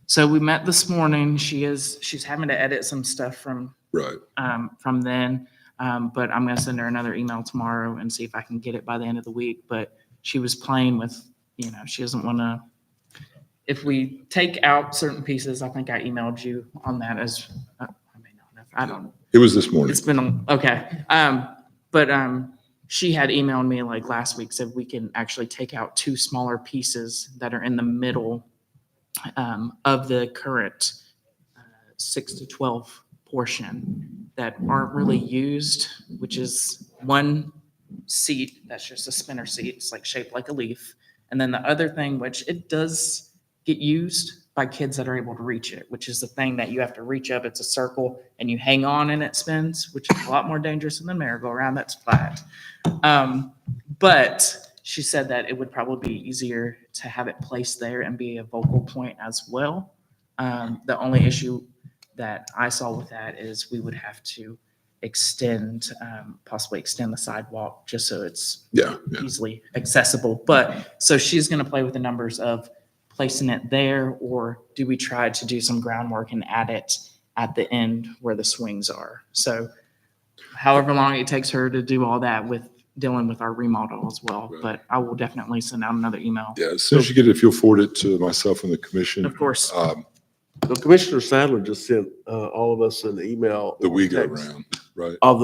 so we met this morning. She's having to edit some stuff from Right. then. But I'm going to send her another email tomorrow and see if I can get it by the end of the week. But she was playing with, she doesn't want to, if we take out certain pieces, I think I emailed you on that as, I may not have, I don't, It was this morning. it's been, okay. But she had emailed me like last week, said we can actually take out 2 smaller pieces that are in the middle of the current 6 to 12 portion that aren't really used, which is one seat that's just a spinner seat. It's like shaped like a leaf. And then the other thing, which it does get used by kids that are able to reach it, which is the thing that you have to reach up. It's a circle and you hang on and it spins, which is a lot more dangerous than the merry-go-round that's flat. But she said that it would probably be easier to have it placed there and be a vocal point as well. The only issue that I saw with that is we would have to possibly extend the sidewalk just so it's Yeah. easily accessible. But so she's going to play with the numbers of placing it there, or do we try to do some groundwork and add it at the end where the swings are? So however long it takes her to do all that with dealing with our remodel as well. Right. But I will definitely send out another email. Yeah. As soon as you get it, if you'll forward it to myself and the commission. Of course. So Commissioner Sadler just sent all of us an email. The We Go text Round, right? Of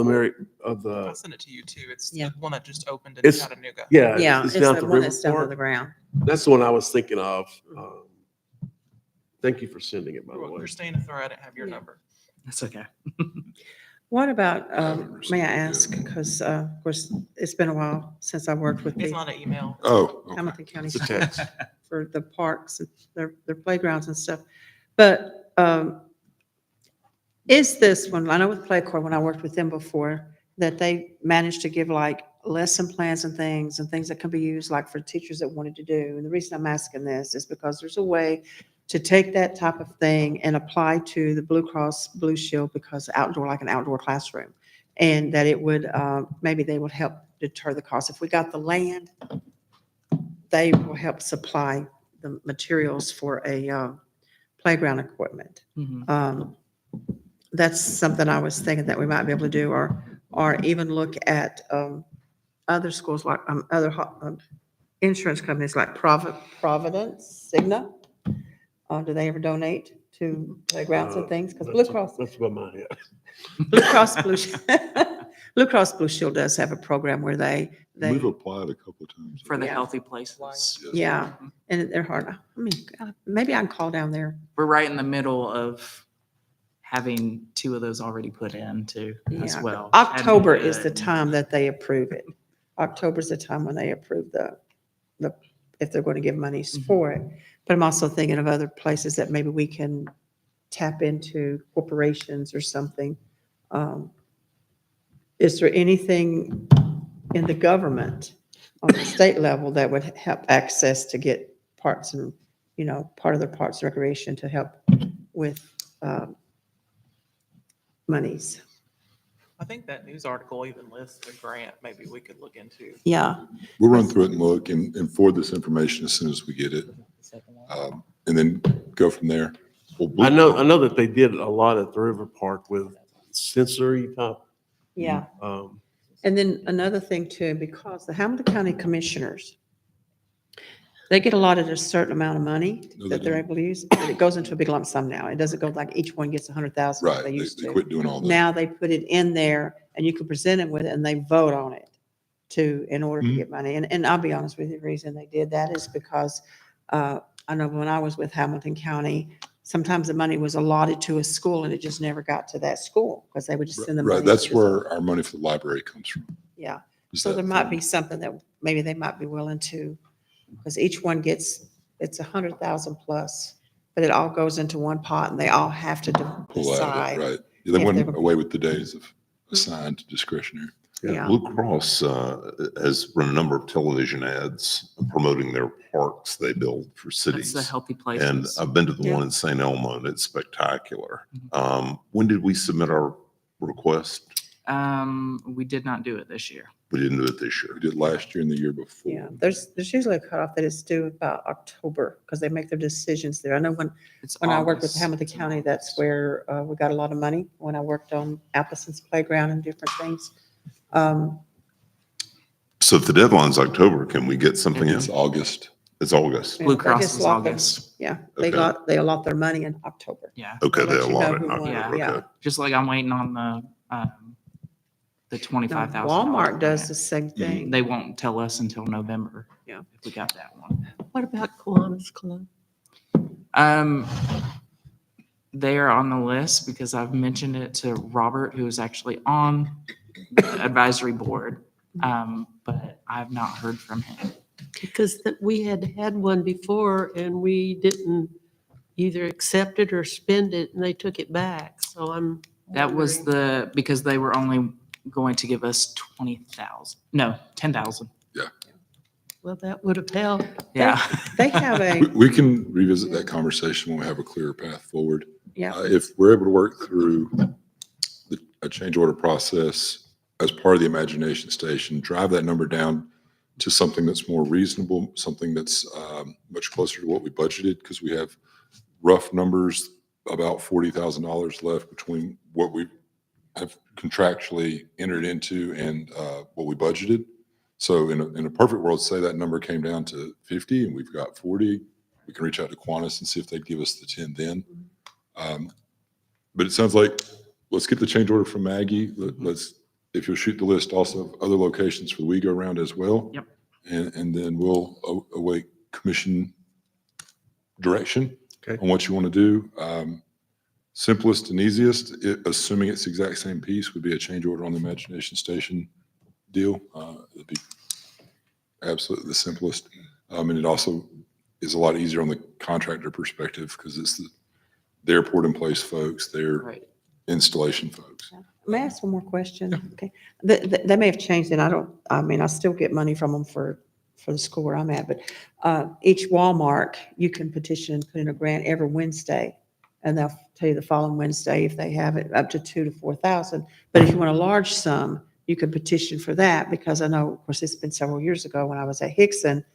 the, I'll send it to you too. It's Yeah. the one that just opened in It's- Chattanooga. yeah. Yeah, it's down at the one river that's down to part. the ground. That's the one I was thinking of. Thank you for sending it, by the way. Christine, if I didn't have your Yeah. number. That's okay. What about, haven't received may I it yet. ask, because of course, it's been a while since I worked with It's the not an email. Oh, okay. Hamilton County It's a Schools text. for the parks, and their playgrounds and stuff. But is this one, I know with Playcore, when I worked with them before, that they managed to give like lesson plans and things that can be used like for teachers that wanted to do. And the reason I'm asking this is because there's a way to take that type of thing and apply to the Blue Cross Blue Shield, because outdoor, like an outdoor classroom. And that it would, maybe they would help deter the cost. If we got the land, they will help supply the materials for a playground equipment. Mhm. That's something I was thinking that we might be able to do, or even look at other schools, like other insurance companies like Providence, Cigna. Do they ever donate to playgrounds and things? Because Blue Cross, That's about my head. Blue Cross Blue, Blue Cross Blue Shield does have a program where they, We've applied a couple of times. For the Yeah. healthy places. Yes. yeah, and they're hard. I mean, God, maybe I can call down there. We're right in the middle of having 2 of those already put in too as Yeah. well. October is the Chattanooga time that they approve it. October's the time when they approve the, if they're going to give monies Mhm. for it. But I'm also thinking of other places that maybe we can tap into, corporations or something. Is there anything in the government on the state level that would help access to get parts and, part of their parks and recreation to help with monies? I think that news article even lists a grant maybe we could look into. Yeah, We'll run through it and look and forward this information as soon as we get it, and then go from there. Well, I know that they did a lot at the River Park with sensory type. yeah. um, And then another thing too, because the Hamilton County Commissioners, they get allotted a certain amount of money No, they that they're don't. able to use. And it goes into a big lump sum now. It doesn't go like each one gets 100,000 like Right, they used they to. quit doing all that. Now they put it in there and you can present them with it and they vote on it in order to Mhm. get money. And I'll be honest with you, the reason they did that is because I know when I was with Hamilton County, sometimes the money was allotted to a school and it just never got to that school because they would just send the money. Right, that's to where our money for the library comes from. Yeah. is So that there might fund. be something that maybe they might be willing to, because each one gets, it's 100,000 plus, but it all goes into one pot and they all have to Pull out of it, decide. right. Yeah, They if went they're- away with the days of assigned to discretionary. Yeah, Blue Cross has run a number of television ads promoting their parks they build for That's cities. the healthy And places. I've been to the Yeah. one in St. Elmo and it's spectacular. Mm-hmm. When did we submit our request? We did not do it this year. We didn't do it this year. We did last year and the year before. yeah. There's usually a cutoff that is due about October because they make their decisions there. I know when It's I worked with August. Hamilton It's in County, that's August. where we got a lot of money, when I worked on Appleton's Playground and different things. So if the deadline's October, can we get something in? It's August. It's August. Blue They Cross just is lock them- August. Yeah, Okay. they allot their money in October. Yeah. Okay, They'll they let you know allotted who in won. October, Yeah. okay. Just like I'm waiting on the Now, $25,000. Walmart does the grant. same thing. They won't tell us until November. Yeah. If we got that one. What about Kiwanis Club? Um, they are on the list because I've mentioned it to Robert, who is actually on the advisory board. But I've not heard from him. Because we had had one before and we didn't either accept it or spend it and they took it back. So I'm. That was wondering- because they were only going to give us 20,000, no, 10,000. Well, that would have helped. Yeah. They have We can revisit that conversation when we have a clearer path forward. yeah, If we're able to work through a change order process as part of the Imagination Station, drive that number down to something that's more reasonable, something that's much closer to what we budgeted, because we have rough numbers, about $40,000 left between what we have contractually entered into and what we budgeted. So in a perfect world, say that number came down to 50 and we've got 40, we can reach out to Qantas and see if they'd give us the 10 then. But it sounds like, let's get the change order from Maggie. Let's, if you'll shoot the list also of other locations for the we go around as well. Yep. And then we'll await commission direction Okay. on what you want to do. Simplest and easiest, assuming it's the exact same piece, would be a change order on the Imagination Station deal. It'd be absolutely the simplest. And it also is a lot easier on the contractor perspective because it's the airport in place folks, their Right. installation folks. may I ask one more question? Okay, they may have changed it, I still get money from them for the school where I'm at, but each Walmart, you can petition and put in a grant every Wednesday, and they'll tell you the following Wednesday if they have it, up to 2,000 to 4,000. But if you want a large sum, you could petition for that, because I know, of course, it's been several years ago when I was at Hickson,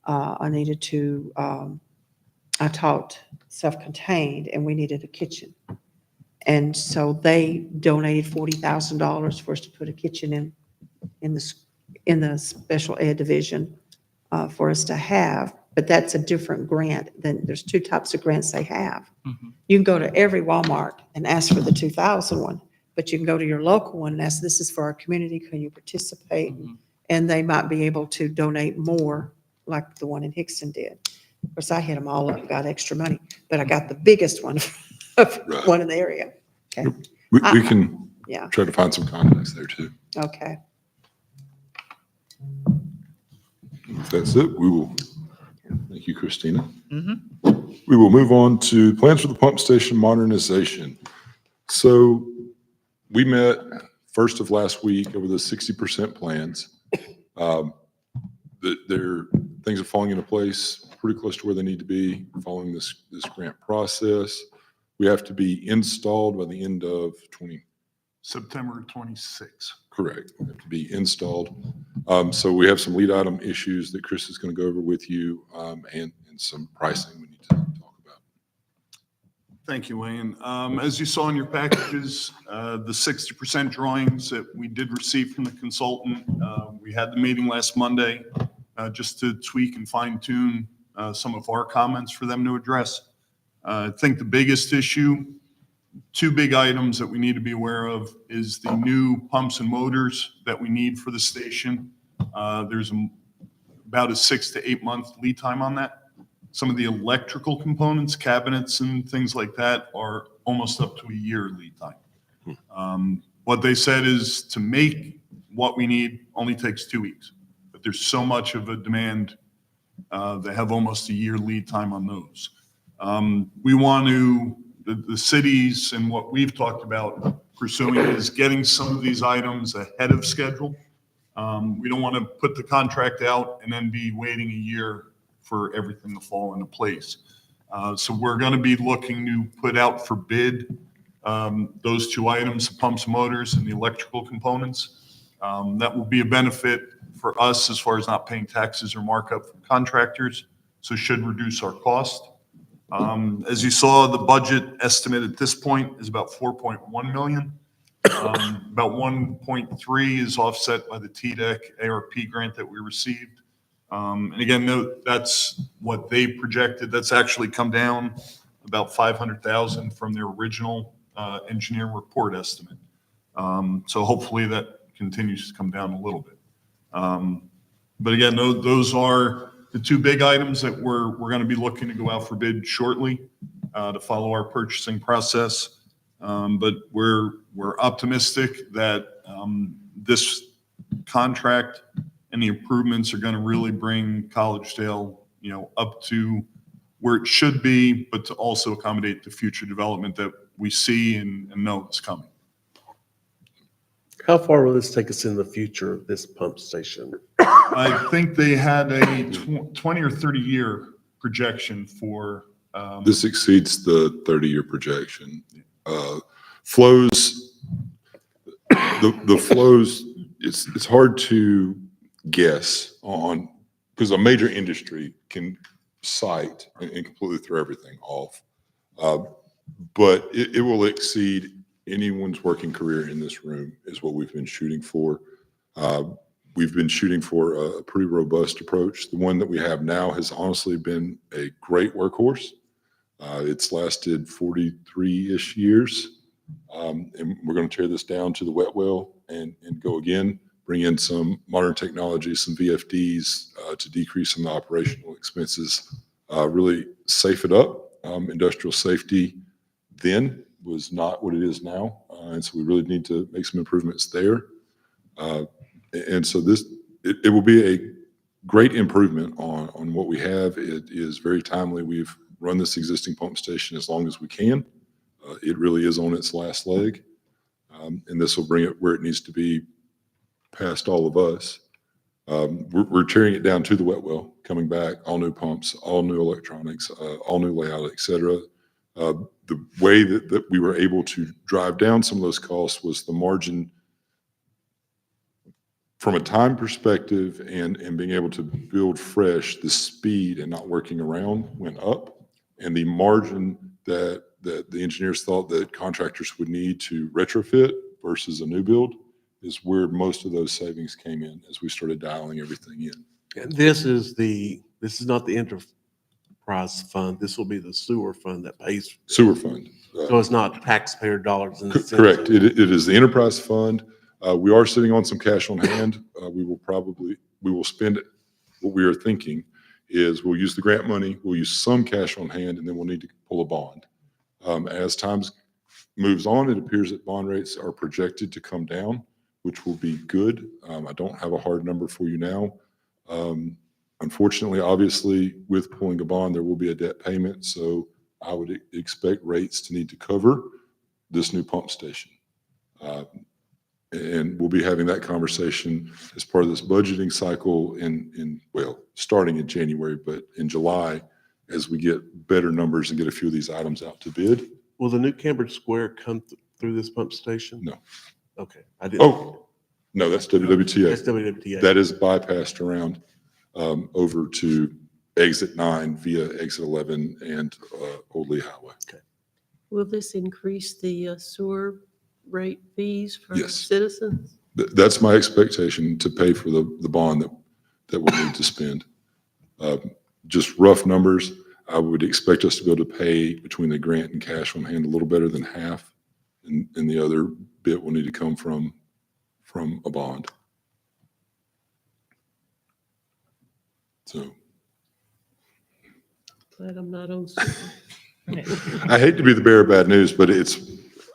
I needed to, I taught self-contained, and we needed a kitchen. And so they donated $40,000 for us to put a kitchen in the special ed division for us to have. But that's a different grant. There's two types of grants they have. Mhm. You can go to every Walmart and ask for the 2,000 one, but you can go to your local one and ask, this is for our community, can you participate? Mhm. And they might be able to donate more, like the one in Hickson did. Of course, I hit them all up, got extra money, but I got the biggest one, Right. one in the area. Okay, We can yeah, try to find some contacts there too. okay. If that's it, we will, thank you, Christina. Mhm. We will move on to plans for the pump station modernization. So we met first of last week over the 60% plans. Things are falling into place pretty close to where they need to be following this grant process. We have to be installed by the end of September 26th. Correct. Have to be installed. So we have some lead item issues that Chris is going to go over with you, and some pricing we need to talk about. Thank you, Wayne. As you saw in your packages, the 60% drawings that we did receive from the consultant, we had the meeting last Monday just to tweak and fine tune some of our comments for them to address. I think the biggest issue, two big items that we need to be aware of is the new pumps and motors that we need for the station. There's about a 6 to 8 month lead time on that. Some of the electrical components, cabinets and things like that are almost up to a year lead time. What they said is to make what we need only takes 2 weeks, but there's so much of a demand, they have almost a year lead time on those. We want to, the cities and what we've talked about pursuing is getting some of these items ahead of schedule. We don't want to put the contract out and then be waiting a year for everything to fall into place. So we're going to be looking to put out for bid those two items, the pumps and motors and the electrical components. That will be a benefit for us as far as not paying taxes or markup from contractors, so should reduce our cost. As you saw, the budget estimate at this point is about 4.1 million. About 1.3 is offset by the TDEC ARP grant that we received. And again, note that's what they projected. That's actually come down about 500,000 from their original engineer report estimate. So hopefully that continues to come down a little bit. But again, those are the two big items that we're going to be looking to go out for bid shortly to follow our purchasing process. But we're optimistic that this contract and the improvements are going to really bring Collegedale, up to where it should be, but to also accommodate the future development that we see and know is coming. How far will this take us in the future, this pump station? I think they had a 20 or 30 year projection for. This exceeds the 30-year projection. Flows, the flows, it's hard to guess on, because a major industry can cite and completely throw everything off. But it will exceed anyone's working career in this room is what we've been shooting for. We've been shooting for a pretty robust approach. The one that we have now has honestly been a great workhorse. It's lasted 43-ish years. And we're going to tear this down to the wet well and go again, bring in some modern technology, some VFDs to decrease some of the operational expenses, really safe it up. Industrial safety then was not what it is now. And so we really need to make some improvements there. And so it will be a great improvement on what we have. It is very timely. We've run this existing pump station as long as we can. It really is on its last leg. And this will bring it where it needs to be past all of us. We're tearing it down to the wet well, coming back, all new pumps, all new electronics, all new layout, et cetera. The way that we were able to drive down some of those costs was the margin from a time perspective and being able to build fresh, the speed and not working around went up. And the margin that the engineers thought that contractors would need to retrofit versus a new build is where most of those savings came in as we started dialing everything in. And this is not the enterprise fund. This will be the sewer fund that pays. Sewer fund. So it's not taxpayer dollars. In the sense Correct. of- It is the enterprise fund. We are sitting on some cash on hand. We will spend it. What we are thinking is we'll use the grant money, we'll use some cash on hand, and then we'll need to pull a bond. As time moves on, it appears that bond rates are projected to come down, which will be good. I don't have a hard number for you now. Unfortunately, obviously, with pulling a bond, there will be a debt payment. So I would expect rates to need to cover this new pump station. And we'll be having that conversation as part of this budgeting cycle starting in January, but in July, as we get better numbers and get a few of these items out to bid. Will the new Cambridge Square come through this pump station? No. Okay. I didn't. Oh, no, that's WWTA. That's WWTA. That is bypassed around over to exit 9 via exit 11 and Old Lee Highway. Will this increase the sewer rate fees for Yes. citizens? That's my expectation to pay for the bond that we'll need to spend. Just rough numbers, I would expect us to be able to pay between the grant and cash on hand a little better than half. And the other bit will need to come from a bond. So Glad I'm not on sewer. I hate to be the bearer of bad news, but it's,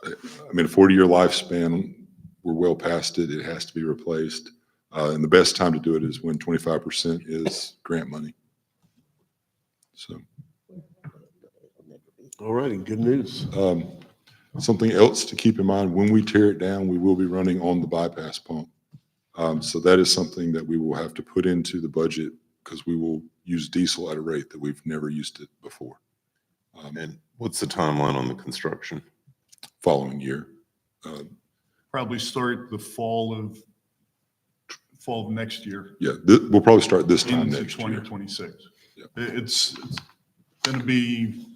I mean, a 40-year lifespan, we're well past it. It has to be replaced. And the best time to do it is when 25% is grant money. So All righty, good news. something else to keep in mind, when we tear it down, we will be running on the bypass pump. So that is something that we will have to put into the budget because we will use diesel at a rate that we've never used it before. And what's the timeline on the construction? Following year. Probably start the fall of next year Yeah, we'll probably start this time into next year. 2026. Yeah. It's going to be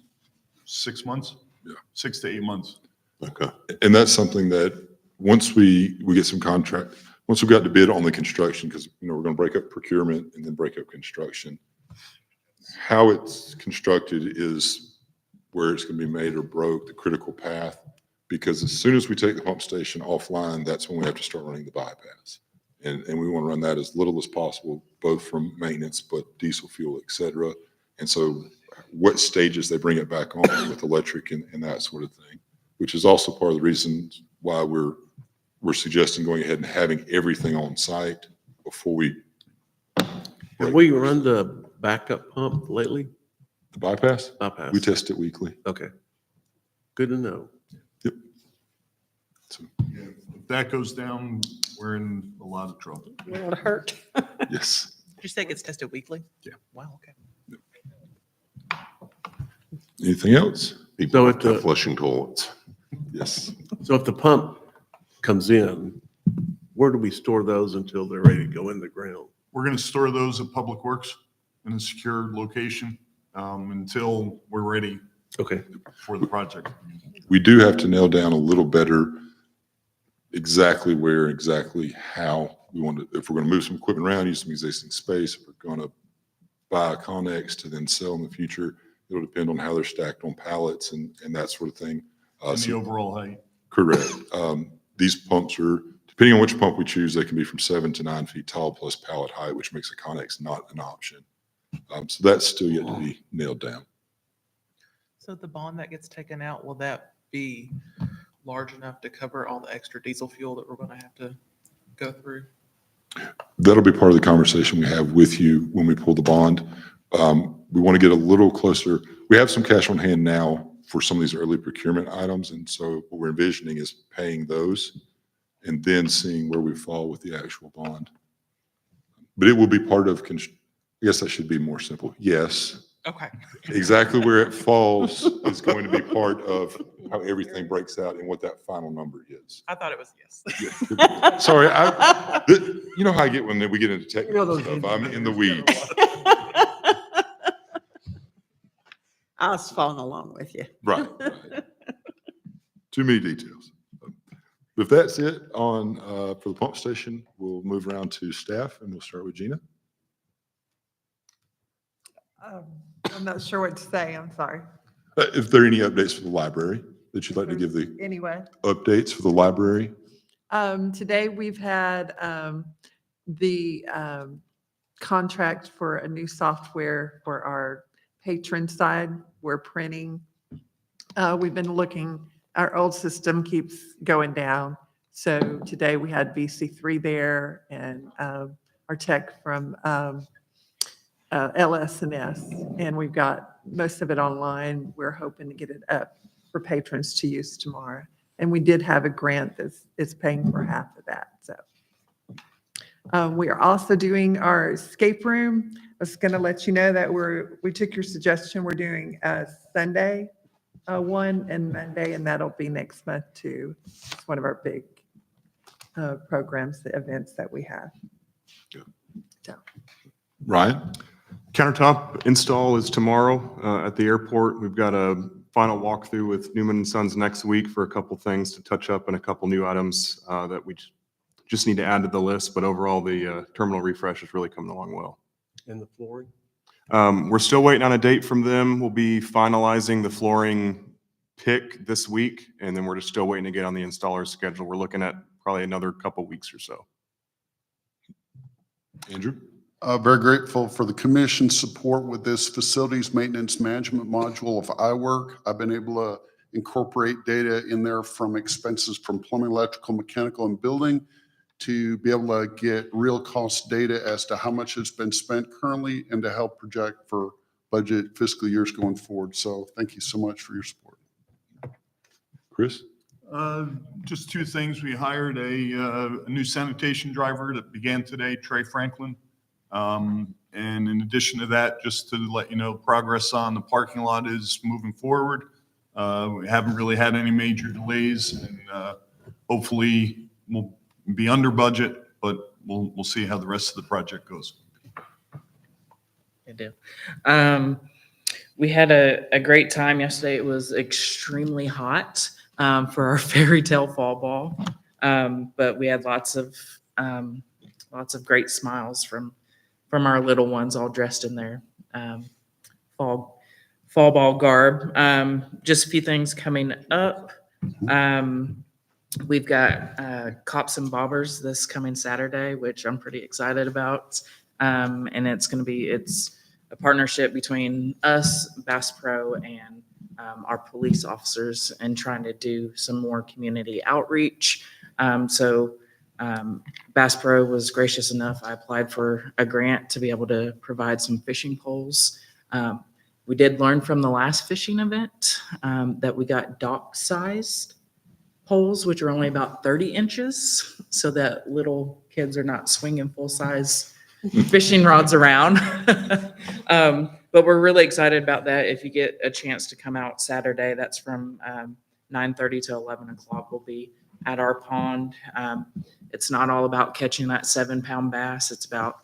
6 months. Yeah. 6 to 8 months. Okay. And that's something that once we get some contract, once we've got to bid on the construction, because, you know, we're going to break up procurement and then break up construction. How it's constructed is where it's going to be made or broke, the critical path, because as soon as we take the pump station offline, that's when we have to start running the bypass. And we want to run that as little as possible, both from maintenance, but diesel fuel, et cetera. And so what stages they bring it back on with electric and that sort of thing, which is also part of the reason why we're suggesting going ahead and having everything on site before we. Have we run the backup pump lately? The bypass? Bypass. We test it weekly. Okay. Good to know. Yep. So, Yeah, if that goes down, we're in a lot of trouble. It'll hurt. yes. Did you say it gets tested weekly? Yeah. Wow, okay. Anything else? People So like if to the- flushing toilets. Yes. So if the pump comes in, where do we store those until they're ready to go in the ground? We're going to store those at Public Works in a secure location until we're ready Okay. for the project. We do have to nail down a little better exactly where, exactly how we want to, if we're going to move some equipment around, use some existing space, if we're going to buy a Connex to then sell in the future, it'll depend on how they're stacked on pallets and that sort of thing. And the So- overall height. Correct. These pumps are, depending on which pump we choose, they can be from 7 to 9 feet tall plus pallet height, which makes a Connex not an option. So that's still yet to be nailed down. So the bond that gets taken out, will that be large enough to cover all the extra diesel fuel that we're going to have to go through? That'll be part of the conversation we have with you when we pull the bond. We want to get a little closer. We have some cash on hand now for some of these early procurement items. And so what we're envisioning is paying those and then seeing where we fall with the actual bond. But it will be part of, I guess that should be more simple. Yes, Okay. exactly where it falls is going to be part of how everything breaks out and what that final number is. I thought it was yes. Yeah. Sorry, you know how I get when we get into technical stuff. I'm in the weeds. I was following along with you. Right. Too many details. If that's it on, for the pump station, we'll move around to staff and we'll start with Gina. I'm not sure what to say. I'm sorry. If there are any updates for the library that you'd like to give the Anyway. updates for the library. Today we've had the contract for a new software for our patron side. We're printing. We've been looking, our old system keeps going down. So today we had VC3 there and our tech from LS&S, and we've got most of it online. We're hoping to get it up for patrons to use tomorrow. And we did have a grant that's paying for half of that, so. We are also doing our escape room. I was going to let you know that we took your suggestion. We're doing a Sunday one and Monday, and that'll be next month too. It's one of our big programs, the events that we have. Ryan? Countertop install is tomorrow at the airport. We've got a final walkthrough with Newman and Sons next week for a couple things to touch up and a couple new items that we just need to add to the list. But overall, the terminal refresh is really coming along well. And the flooring? We're still waiting on a date from them. We'll be finalizing the flooring pick this week, and then we're just still waiting to get on the installer's schedule. We're looking at probably another couple weeks or so. Andrew? Very grateful for the commission's support with this facilities maintenance management module of iWork. I've been able to incorporate data in there from expenses from plumbing, electrical, mechanical, and building to be able to get real cost data as to how much has been spent currently and to help project for budget fiscal years going forward. So thank you so much for your support. Chris? Just two things. We hired a new sanitation driver that began today, Trey Franklin. And in addition to that, just to let you know, progress on the parking lot is moving forward. We haven't really had any major delays, and hopefully we'll be under budget, but we'll see how the rest of the project goes. I do. We had a great time yesterday. It was extremely hot for our fairy tale fall ball, but we had lots of great smiles from our little ones, all dressed in their fall ball garb. Just a few things coming up. We've got Cops and Bobbers this coming Saturday, which I'm pretty excited about. And it's a partnership between us, Bass Pro, and our police officers, and trying to do some more community outreach. Bass Pro was gracious enough. I applied for a grant to be able to provide some fishing poles. We did learn from the last fishing event that we got dock-sized poles, which are only about 30 inches, so that little kids are not swinging full-size fishing rods around. But we're really excited about that. If you get a chance to come out Saturday, that's from 9:30 to 11 o'clock. We'll be at our pond. It's not all about catching that 7-pound bass. It's about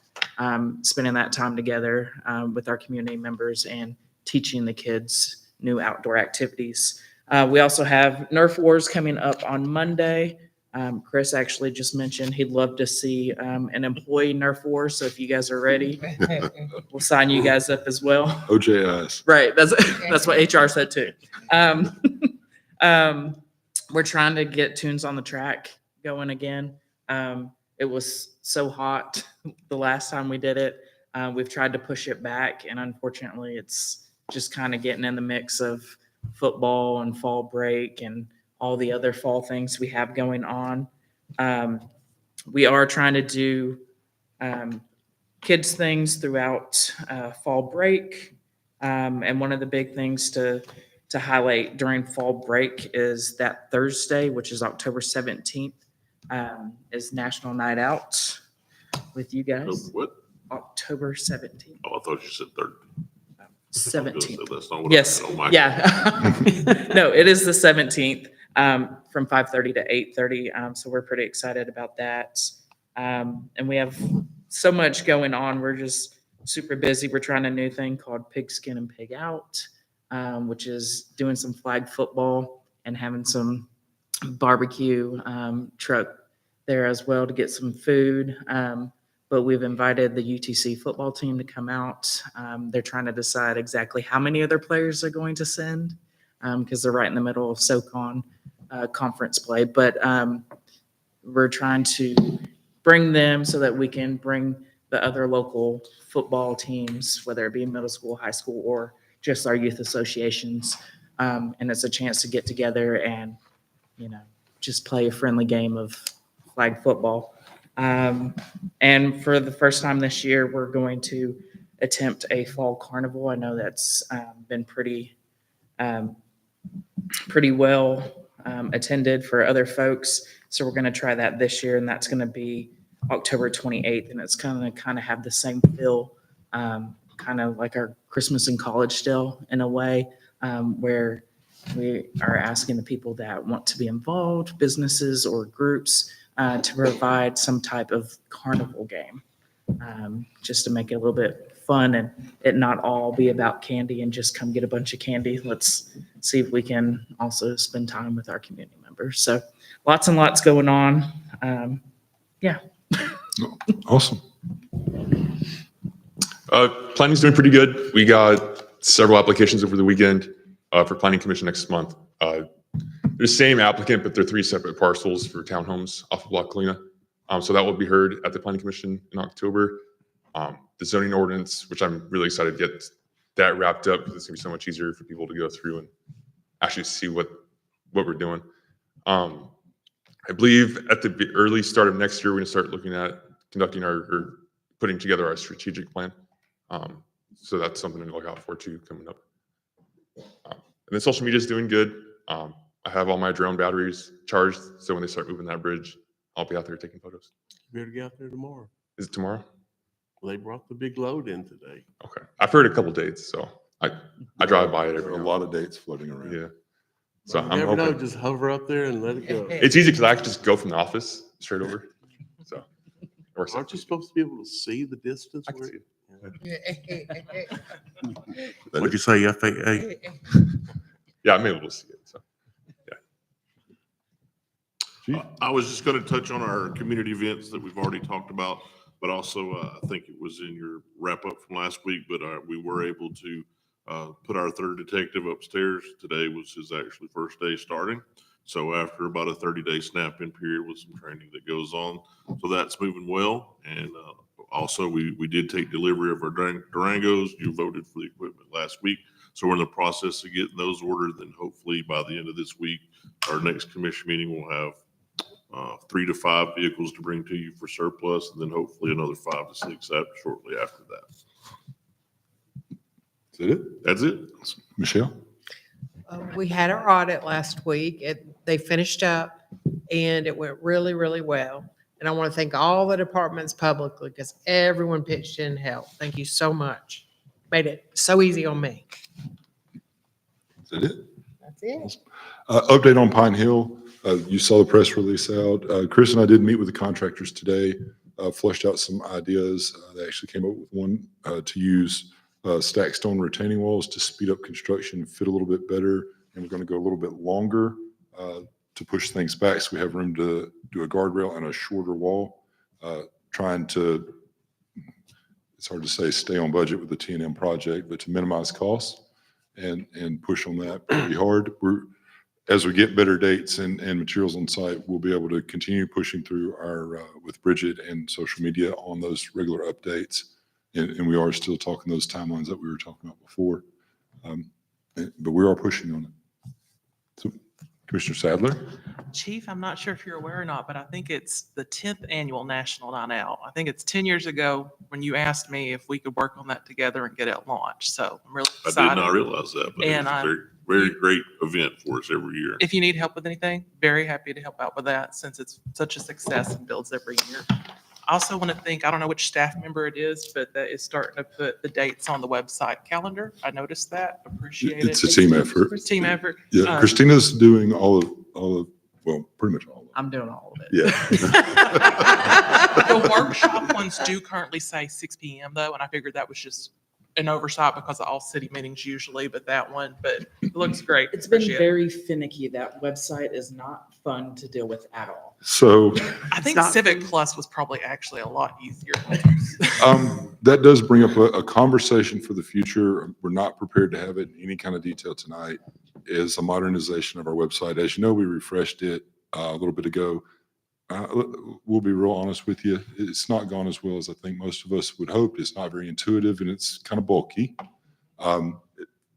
spending that time together with our community members and teaching the kids new outdoor activities. We also have Nerf Wars coming up on Monday. Chris actually just mentioned he'd love to see an employee Nerf War. So if you guys are ready, we'll sign you guys up as well. OJS. Right. That's what HR said too. We're trying to get Tunes on the Track going again. It was so hot the last time we did it. We've tried to push it back, and unfortunately it's just kind of getting in the mix of football and fall break and all the other fall things we have going on. We are trying to do kids things throughout fall break. And one of the big things to highlight during fall break is that Thursday, which is October 17th, is National Night Out with you guys. What? October 17th. Oh, I thought you said 30. 17th. That's not what Yes, I had on my. yeah. No, it is the 17th from 5:30 to 8:30. So we're pretty excited about that. And we have so much going on. We're just super busy. We're trying a new thing called Pigskin and Pig Out, which is doing some flag football and having some barbecue truck there as well to get some food. But we've invited the UTC football team to come out. They're trying to decide exactly how many other players they're going to send because they're right in the middle of SoCon conference play. But we're trying to bring them so that we can bring the other local football teams, whether it be middle school, high school, or just our youth associations. And it's a chance to get together and, just play a friendly game of flag football. And for the first time this year, we're going to attempt a fall carnival. I know that's been pretty well attended for other folks. So we're going to try that this year, and that's going to be October 28th. And it's going to kind of have the same feel, kind of like our Christmas in Collegedale in a way, where we are asking the people that want to be involved, businesses or groups, to provide some type of carnival game, just to make it a little bit fun and it not all be about candy and just come get a bunch of candy. Let's see if we can also spend time with our community members. So lots and lots going on. Yeah. Awesome. Planning's doing pretty good. We got several applications over the weekend for planning commission next month. They're the same applicant, but they're 3 separate parcels for townhomes off of La Colina. So that will be heard at the planning commission in October. The zoning ordinance, which I'm really excited to get that wrapped up because it's gonna be so much easier for people to go through and actually see what we're doing. I believe at the early start of next year, we're gonna start looking at conducting or putting together our strategic plan. So that's something to look out for too coming up. And then social media is doing good. I have all my drone batteries charged, so when they start moving that bridge, I'll be out there taking photos. You better get out there tomorrow. Is it tomorrow? Well, they brought the big load in today. Okay. I've heard a couple dates, so I drive by it There every are a now lot of dates floating and then. around. Yeah. So You I'm never know, hoping. just hover up there and let it go. It's easy because I can just go from the office straight over. So it works out. Aren't you supposed to be able to see the distance? I can where see it- it. What'd you say, FAA? Yeah, I'm able to see it. So I was just going to touch on our community events that we've already talked about, but also I think it was in your wrap up from last week, but we were able to put our third detective upstairs. Today was his actually first day starting. So after about a 30-day snap-in period with some training that goes on. So that's moving well. And also we did take delivery of our Durangos. You voted for the equipment last week. So we're in the process of getting those ordered. Then hopefully by the end of this week, our next commission meeting will have 3 to 5 vehicles to bring to you for surplus, and then hopefully another 5 to 6 shortly after that. Is that it? That's it. Michelle? We had our audit last week. They finished up and it went really, really well. And I want to thank all the departments publicly because everyone pitched in and helped. Thank you so much. Made it so easy on me. Is that it? That's it. Update on Pine Hill. You saw the press release out. Chris and I did meet with the contractors today, fleshed out some ideas. They actually came up with one to use stacked stone retaining walls to speed up construction, fit a little bit better, and we're going to go a little bit longer to push things back so we have room to do a guardrail and a shorter wall. Trying to, it's hard to say stay on budget with the T&M project, but to minimize costs and push on that pretty hard. As we get better dates and materials on site, we'll be able to continue pushing through our, with Bridget and social media on those regular updates. And we are still talking those timelines that we were talking about before. But we are pushing on it. So Commissioner Sadler? Chief, I'm not sure if you're aware or not, but I think it's the 10th annual National Night Out. I think it's 10 years ago when you asked me if we could work on that together and get it launched. So I'm really I excited. did not realize that, but it's And a very, very great event for us every year. If you need help with anything, very happy to help out with that since it's such a success and builds every year. I also want to thank, I don't know which staff member it is, but that is starting to put the dates on the website calendar. I noticed that. Appreciate it. It's a team effort. It's a team effort. Yeah, Christina's doing all of, well, pretty much all of it. I'm doing all of it. Yeah. The workshop ones do currently say 6 PM though, and I figured that was just an oversight because of all city meetings usually, but it looks great. It's been Appreciate it. very finicky. That website is not fun to deal with at all. So I think not Civic fun. Plus was probably actually a lot easier. that does bring up a conversation for the future. We're not prepared to have it in any kind of detail tonight. Is a modernization of our website. As you know, we refreshed it a little bit ago. We'll be real honest with you. It's not gone as well as I think most of us would hope. It's not very intuitive and it's kind of bulky. On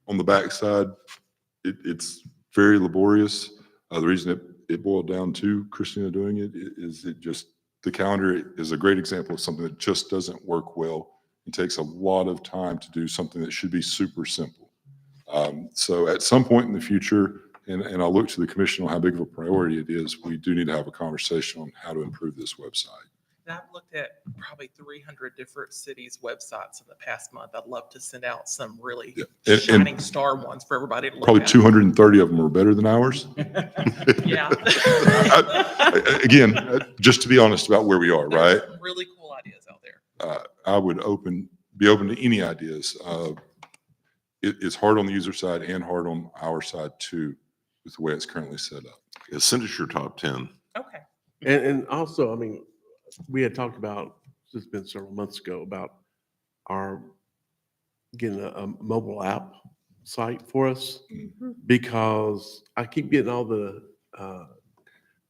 the backside, it's very laborious. The reason it boiled down to Christina doing it is the calendar is a great example of something that just doesn't work well. It takes a lot of time to do something that should be super simple. So at some point in the future, and I'll look to the commission on how big of a priority it is, we do need to have a conversation on how to improve this website. And I've looked at probably 300 different cities' websites in the past month. I'd love to send out some really Yeah. And shining star ones for everybody to look probably at. 230 of them are better than ours. Yeah. again, just to be honest about where we are, right? There's some really cool ideas out there. I would be open to any ideas. It's hard on the user side and hard on our side too, with the way it's currently set up. Yeah, send us your top 10. Okay. And also, I mean, we had talked about, it's been several months ago, about our getting a mobile app site for us, because I keep getting all the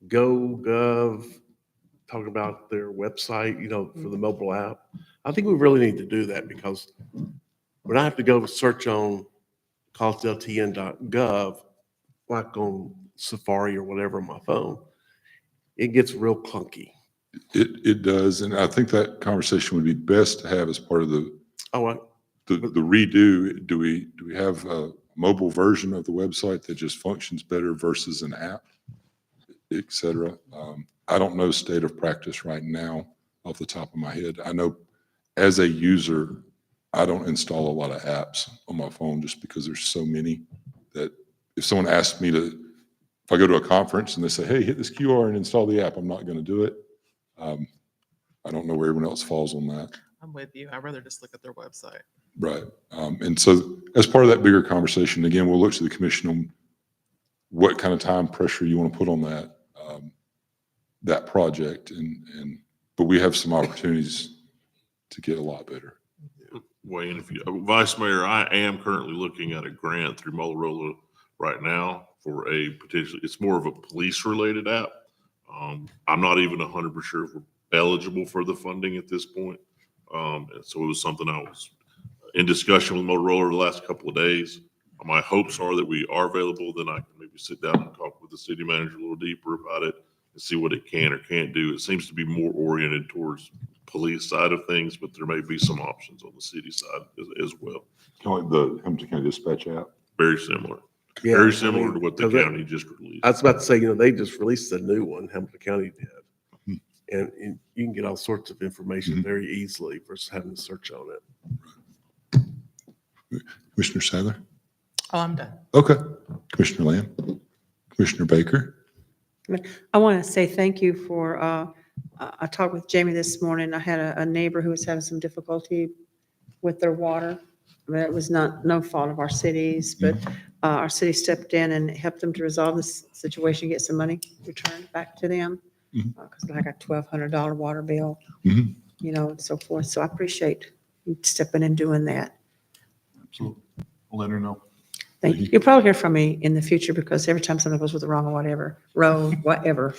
Gov talking about their website, for the mobile app. I think we really need to do that, because when I have to go search on collegedaletn.gov, like on Safari or whatever on my phone, it gets real clunky. It does, and I think that conversation would be best to have as part of the redo. Do we have a mobile version of the website that just functions better versus an app, et cetera? I don't know state of practice right now off the top of my head. I know as a user, I don't install a lot of apps on my phone just because there's so many that if someone asks me to, if I go to a conference and they say, hey, hit this QR and install the app, I'm not going to do it. I don't know where everyone else falls on that. I'm with you. I'd rather just look at their website. Right. And so as part of that bigger conversation, again, we'll look to the commission on what kind of time pressure you want to put on that project. But we have some opportunities to get a lot better. Wayne, Vice Mayor, I am currently looking at a grant through Motorola right now for it's more of a police related app. I'm not even 100% sure if we're eligible for the funding at this point. And so it was something I was in discussion with Motorola the last couple of days. My hopes are that we are available. Then I can maybe sit down and talk with the city manager a little deeper about it and see what it can or can't do. It seems to be more oriented towards police side of things, but there may be some options on the city side as well. Kind of like the Hamilton County Dispatch app. Very similar. Yeah, Very similar to what the 'cause that- county just released. I was about to say, they just released a new one, Hamilton County did. And you can get all sorts of information very easily versus having to search on it. Commissioner Sadler? Oh, I'm done. Okay. Commissioner Lamb? Commissioner Baker? I want to say thank you for, I talked with Jamie this morning. I had a neighbor who was having some difficulty with their water. But it was no fault of our city's, but our city stepped in and helped them to resolve this situation, get some money returned back to them. Because I got $1,200 water bill, and so forth. So I appreciate you stepping in and doing that. Absolutely. We'll let her know. Thank you. You'll probably hear from me in the future because every time something goes with the wrong road, whatever,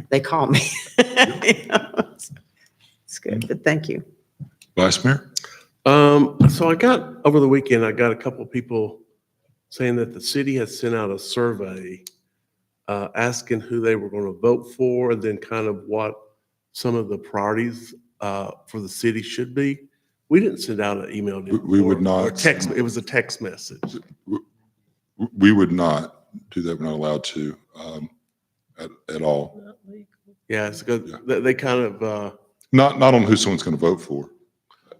they call me. It's good, but thank you. Vice Mayor? So over the weekend, I got a couple of people saying that the city has sent out a survey asking who they were going to vote for, and then kind of what some of the priorities for the city should be. We didn't send out an email. We would not. Or text. It was a text message. We would not do that. We're not allowed to at all. Yeah, it's good. They kind of Not on who someone's going to vote for.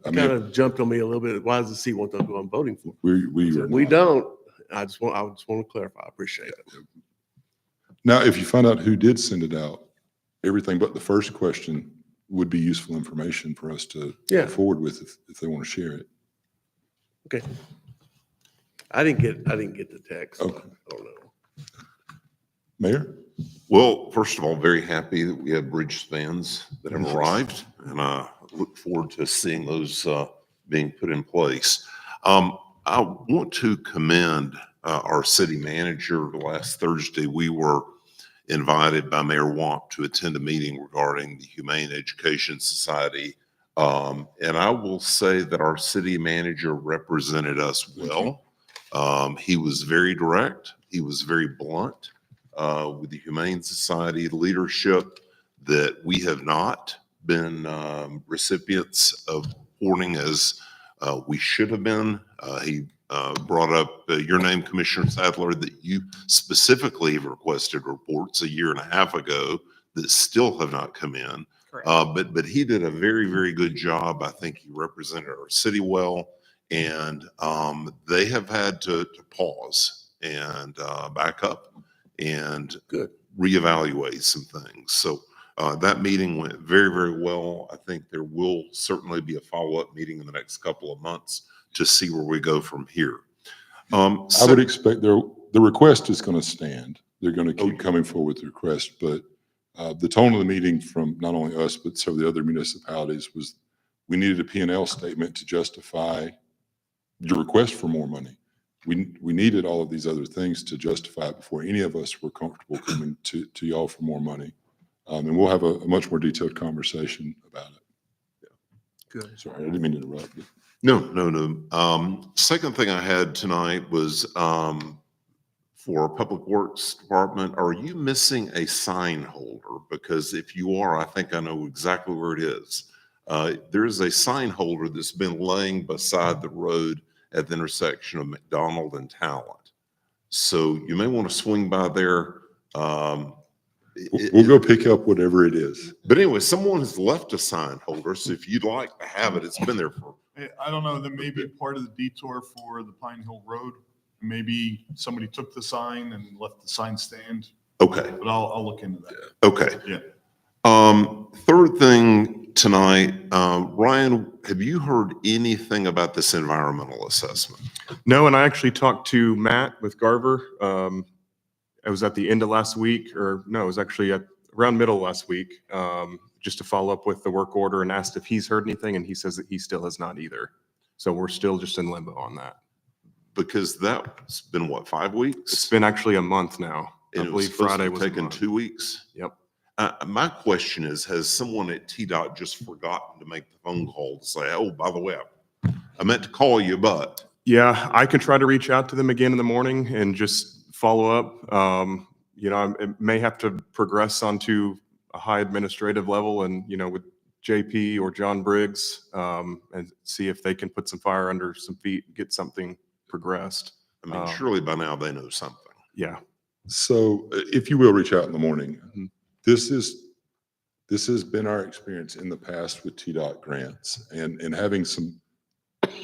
I kind mean, of jumped on me a little bit. Why does the city want to know who I'm voting for? we Don't. I just want to clarify. I appreciate it. Now, if you find out who did send it out, everything but the first question would be useful information for us to go forward with if they want to share it. Okay. I didn't get the text. Okay. I don't know. Mayor? Well, first of all, very happy that we have bridge spans that have arrived, and I look forward to seeing those being put in place. I want to commend our city manager. Last Thursday, we were invited by Mayor Wamp to attend a meeting regarding the Humane Education Society. And I will say that our city manager represented us well. He was very direct. He was very blunt with the Humane Society leadership that we have not been recipients of reporting as we should have been. He brought up your name, Commissioner Sadler, that you specifically have requested reports a year and a half ago that still have not come in. But he did a very, very good job. I think he represented our city well, and they have had to pause and back up and reevaluate some things. So that meeting went very, very well. I think there will certainly be a follow-up meeting in the next couple of months to see where we go from here. I would expect the request is going to stand. They're going to keep coming forward with the request, but the tone of the meeting from not only us, but some of the other municipalities was we needed a P&L statement to justify your request for more money. We needed all of these other things to justify it before any of us were comfortable coming to y'all for more money. And we'll have a much more detailed conversation about it. Good. Sorry, I didn't mean to interrupt you. No. Second thing I had tonight was for Public Works Department, are you missing a sign holder? Because if you are, I think I know exactly where it is. There is a sign holder that's been laying beside the road at the intersection of McDonald and Talent. So you may want to swing by there. We'll go pick up whatever it is. But anyway, someone has left a sign holder, so if you'd like to have it, it's been there for. I don't know, that may be part of the detour for the Pine Hill Road. Maybe somebody took the sign and left the sign stand, Okay, but I'll look into that. okay. Yeah. Third thing tonight, Ryan, have you heard anything about this environmental assessment? No, and I actually talked to Matt with Garver. It was at the end of last week, or no, it was actually at around middle last week, just to follow up with the work order and asked if he's heard anything, and he says that he still has not either. So we're still just in limbo on that. Because that's been what, 5 weeks? It's been actually a month now. I And it was believe supposed to Friday be was a taken month. 2 weeks? Yep. My question is, has someone at TDOT just forgotten to make the phone call to say, oh, by the way, I meant to call you, but. Yeah, I can try to reach out to them again in the morning and just follow up. It may have to progress onto a high administrative level and, with JP or John Briggs, and see if they can put some fire under some feet and get something progressed. I mean, surely by now they know something. Yeah. So if you will reach out in the morning, Mhm. this has been our experience in the past with TDOT grants and having some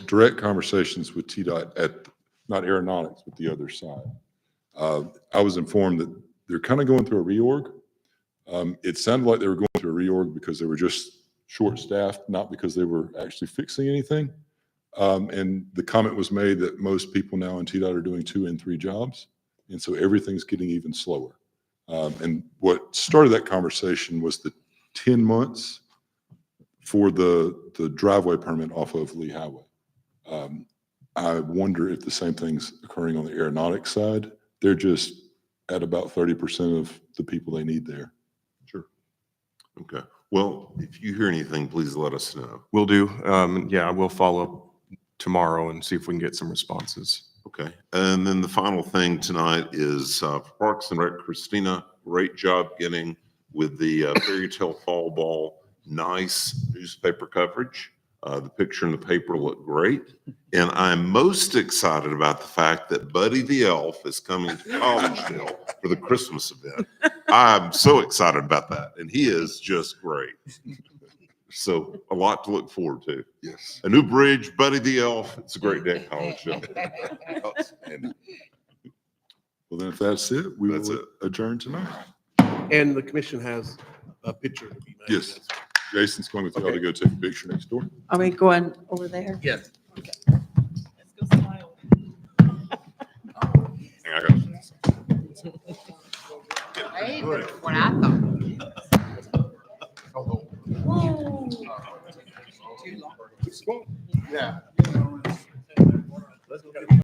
direct conversations with TDOT at, not aeronautics, but the other side. I was informed that they're kind of going through a reorg. It sounded like they were going through a reorg because they were just short-staffed, not because they were actually fixing anything. And the comment was made that most people now in TDOT are doing 2 and 3 jobs. And so everything's getting even slower. And what started that conversation was the 10 months for the driveway permit off of Lee Highway. I wonder if the same thing's occurring on the aeronautics side. They're just at about 30% of the people they need there. Sure. Okay. Well, if you hear anything, please let us know. Will do. Yeah, I will follow up tomorrow and see if we can get some responses. Okay. And then the final thing tonight is Parks and Rec, Christina, great job getting with the Fairy Tale Fall Ball. Nice newspaper coverage. The picture in the paper looked great. And I'm most excited about the fact that Buddy the Elf is coming to Collegedale for the Christmas event. I'm so excited about that. And he is just great. So a lot to look forward to. Yes. A new bridge, Buddy the Elf. It's a great day at Collegedale. Well, then if that's it, we That's will it. adjourn tonight. And the commission has a picture to be made. Yes. Jason's going with y'all to go take a picture next door. Are we going over there? Yes. I got it. Hey, that's what I thought. Yeah.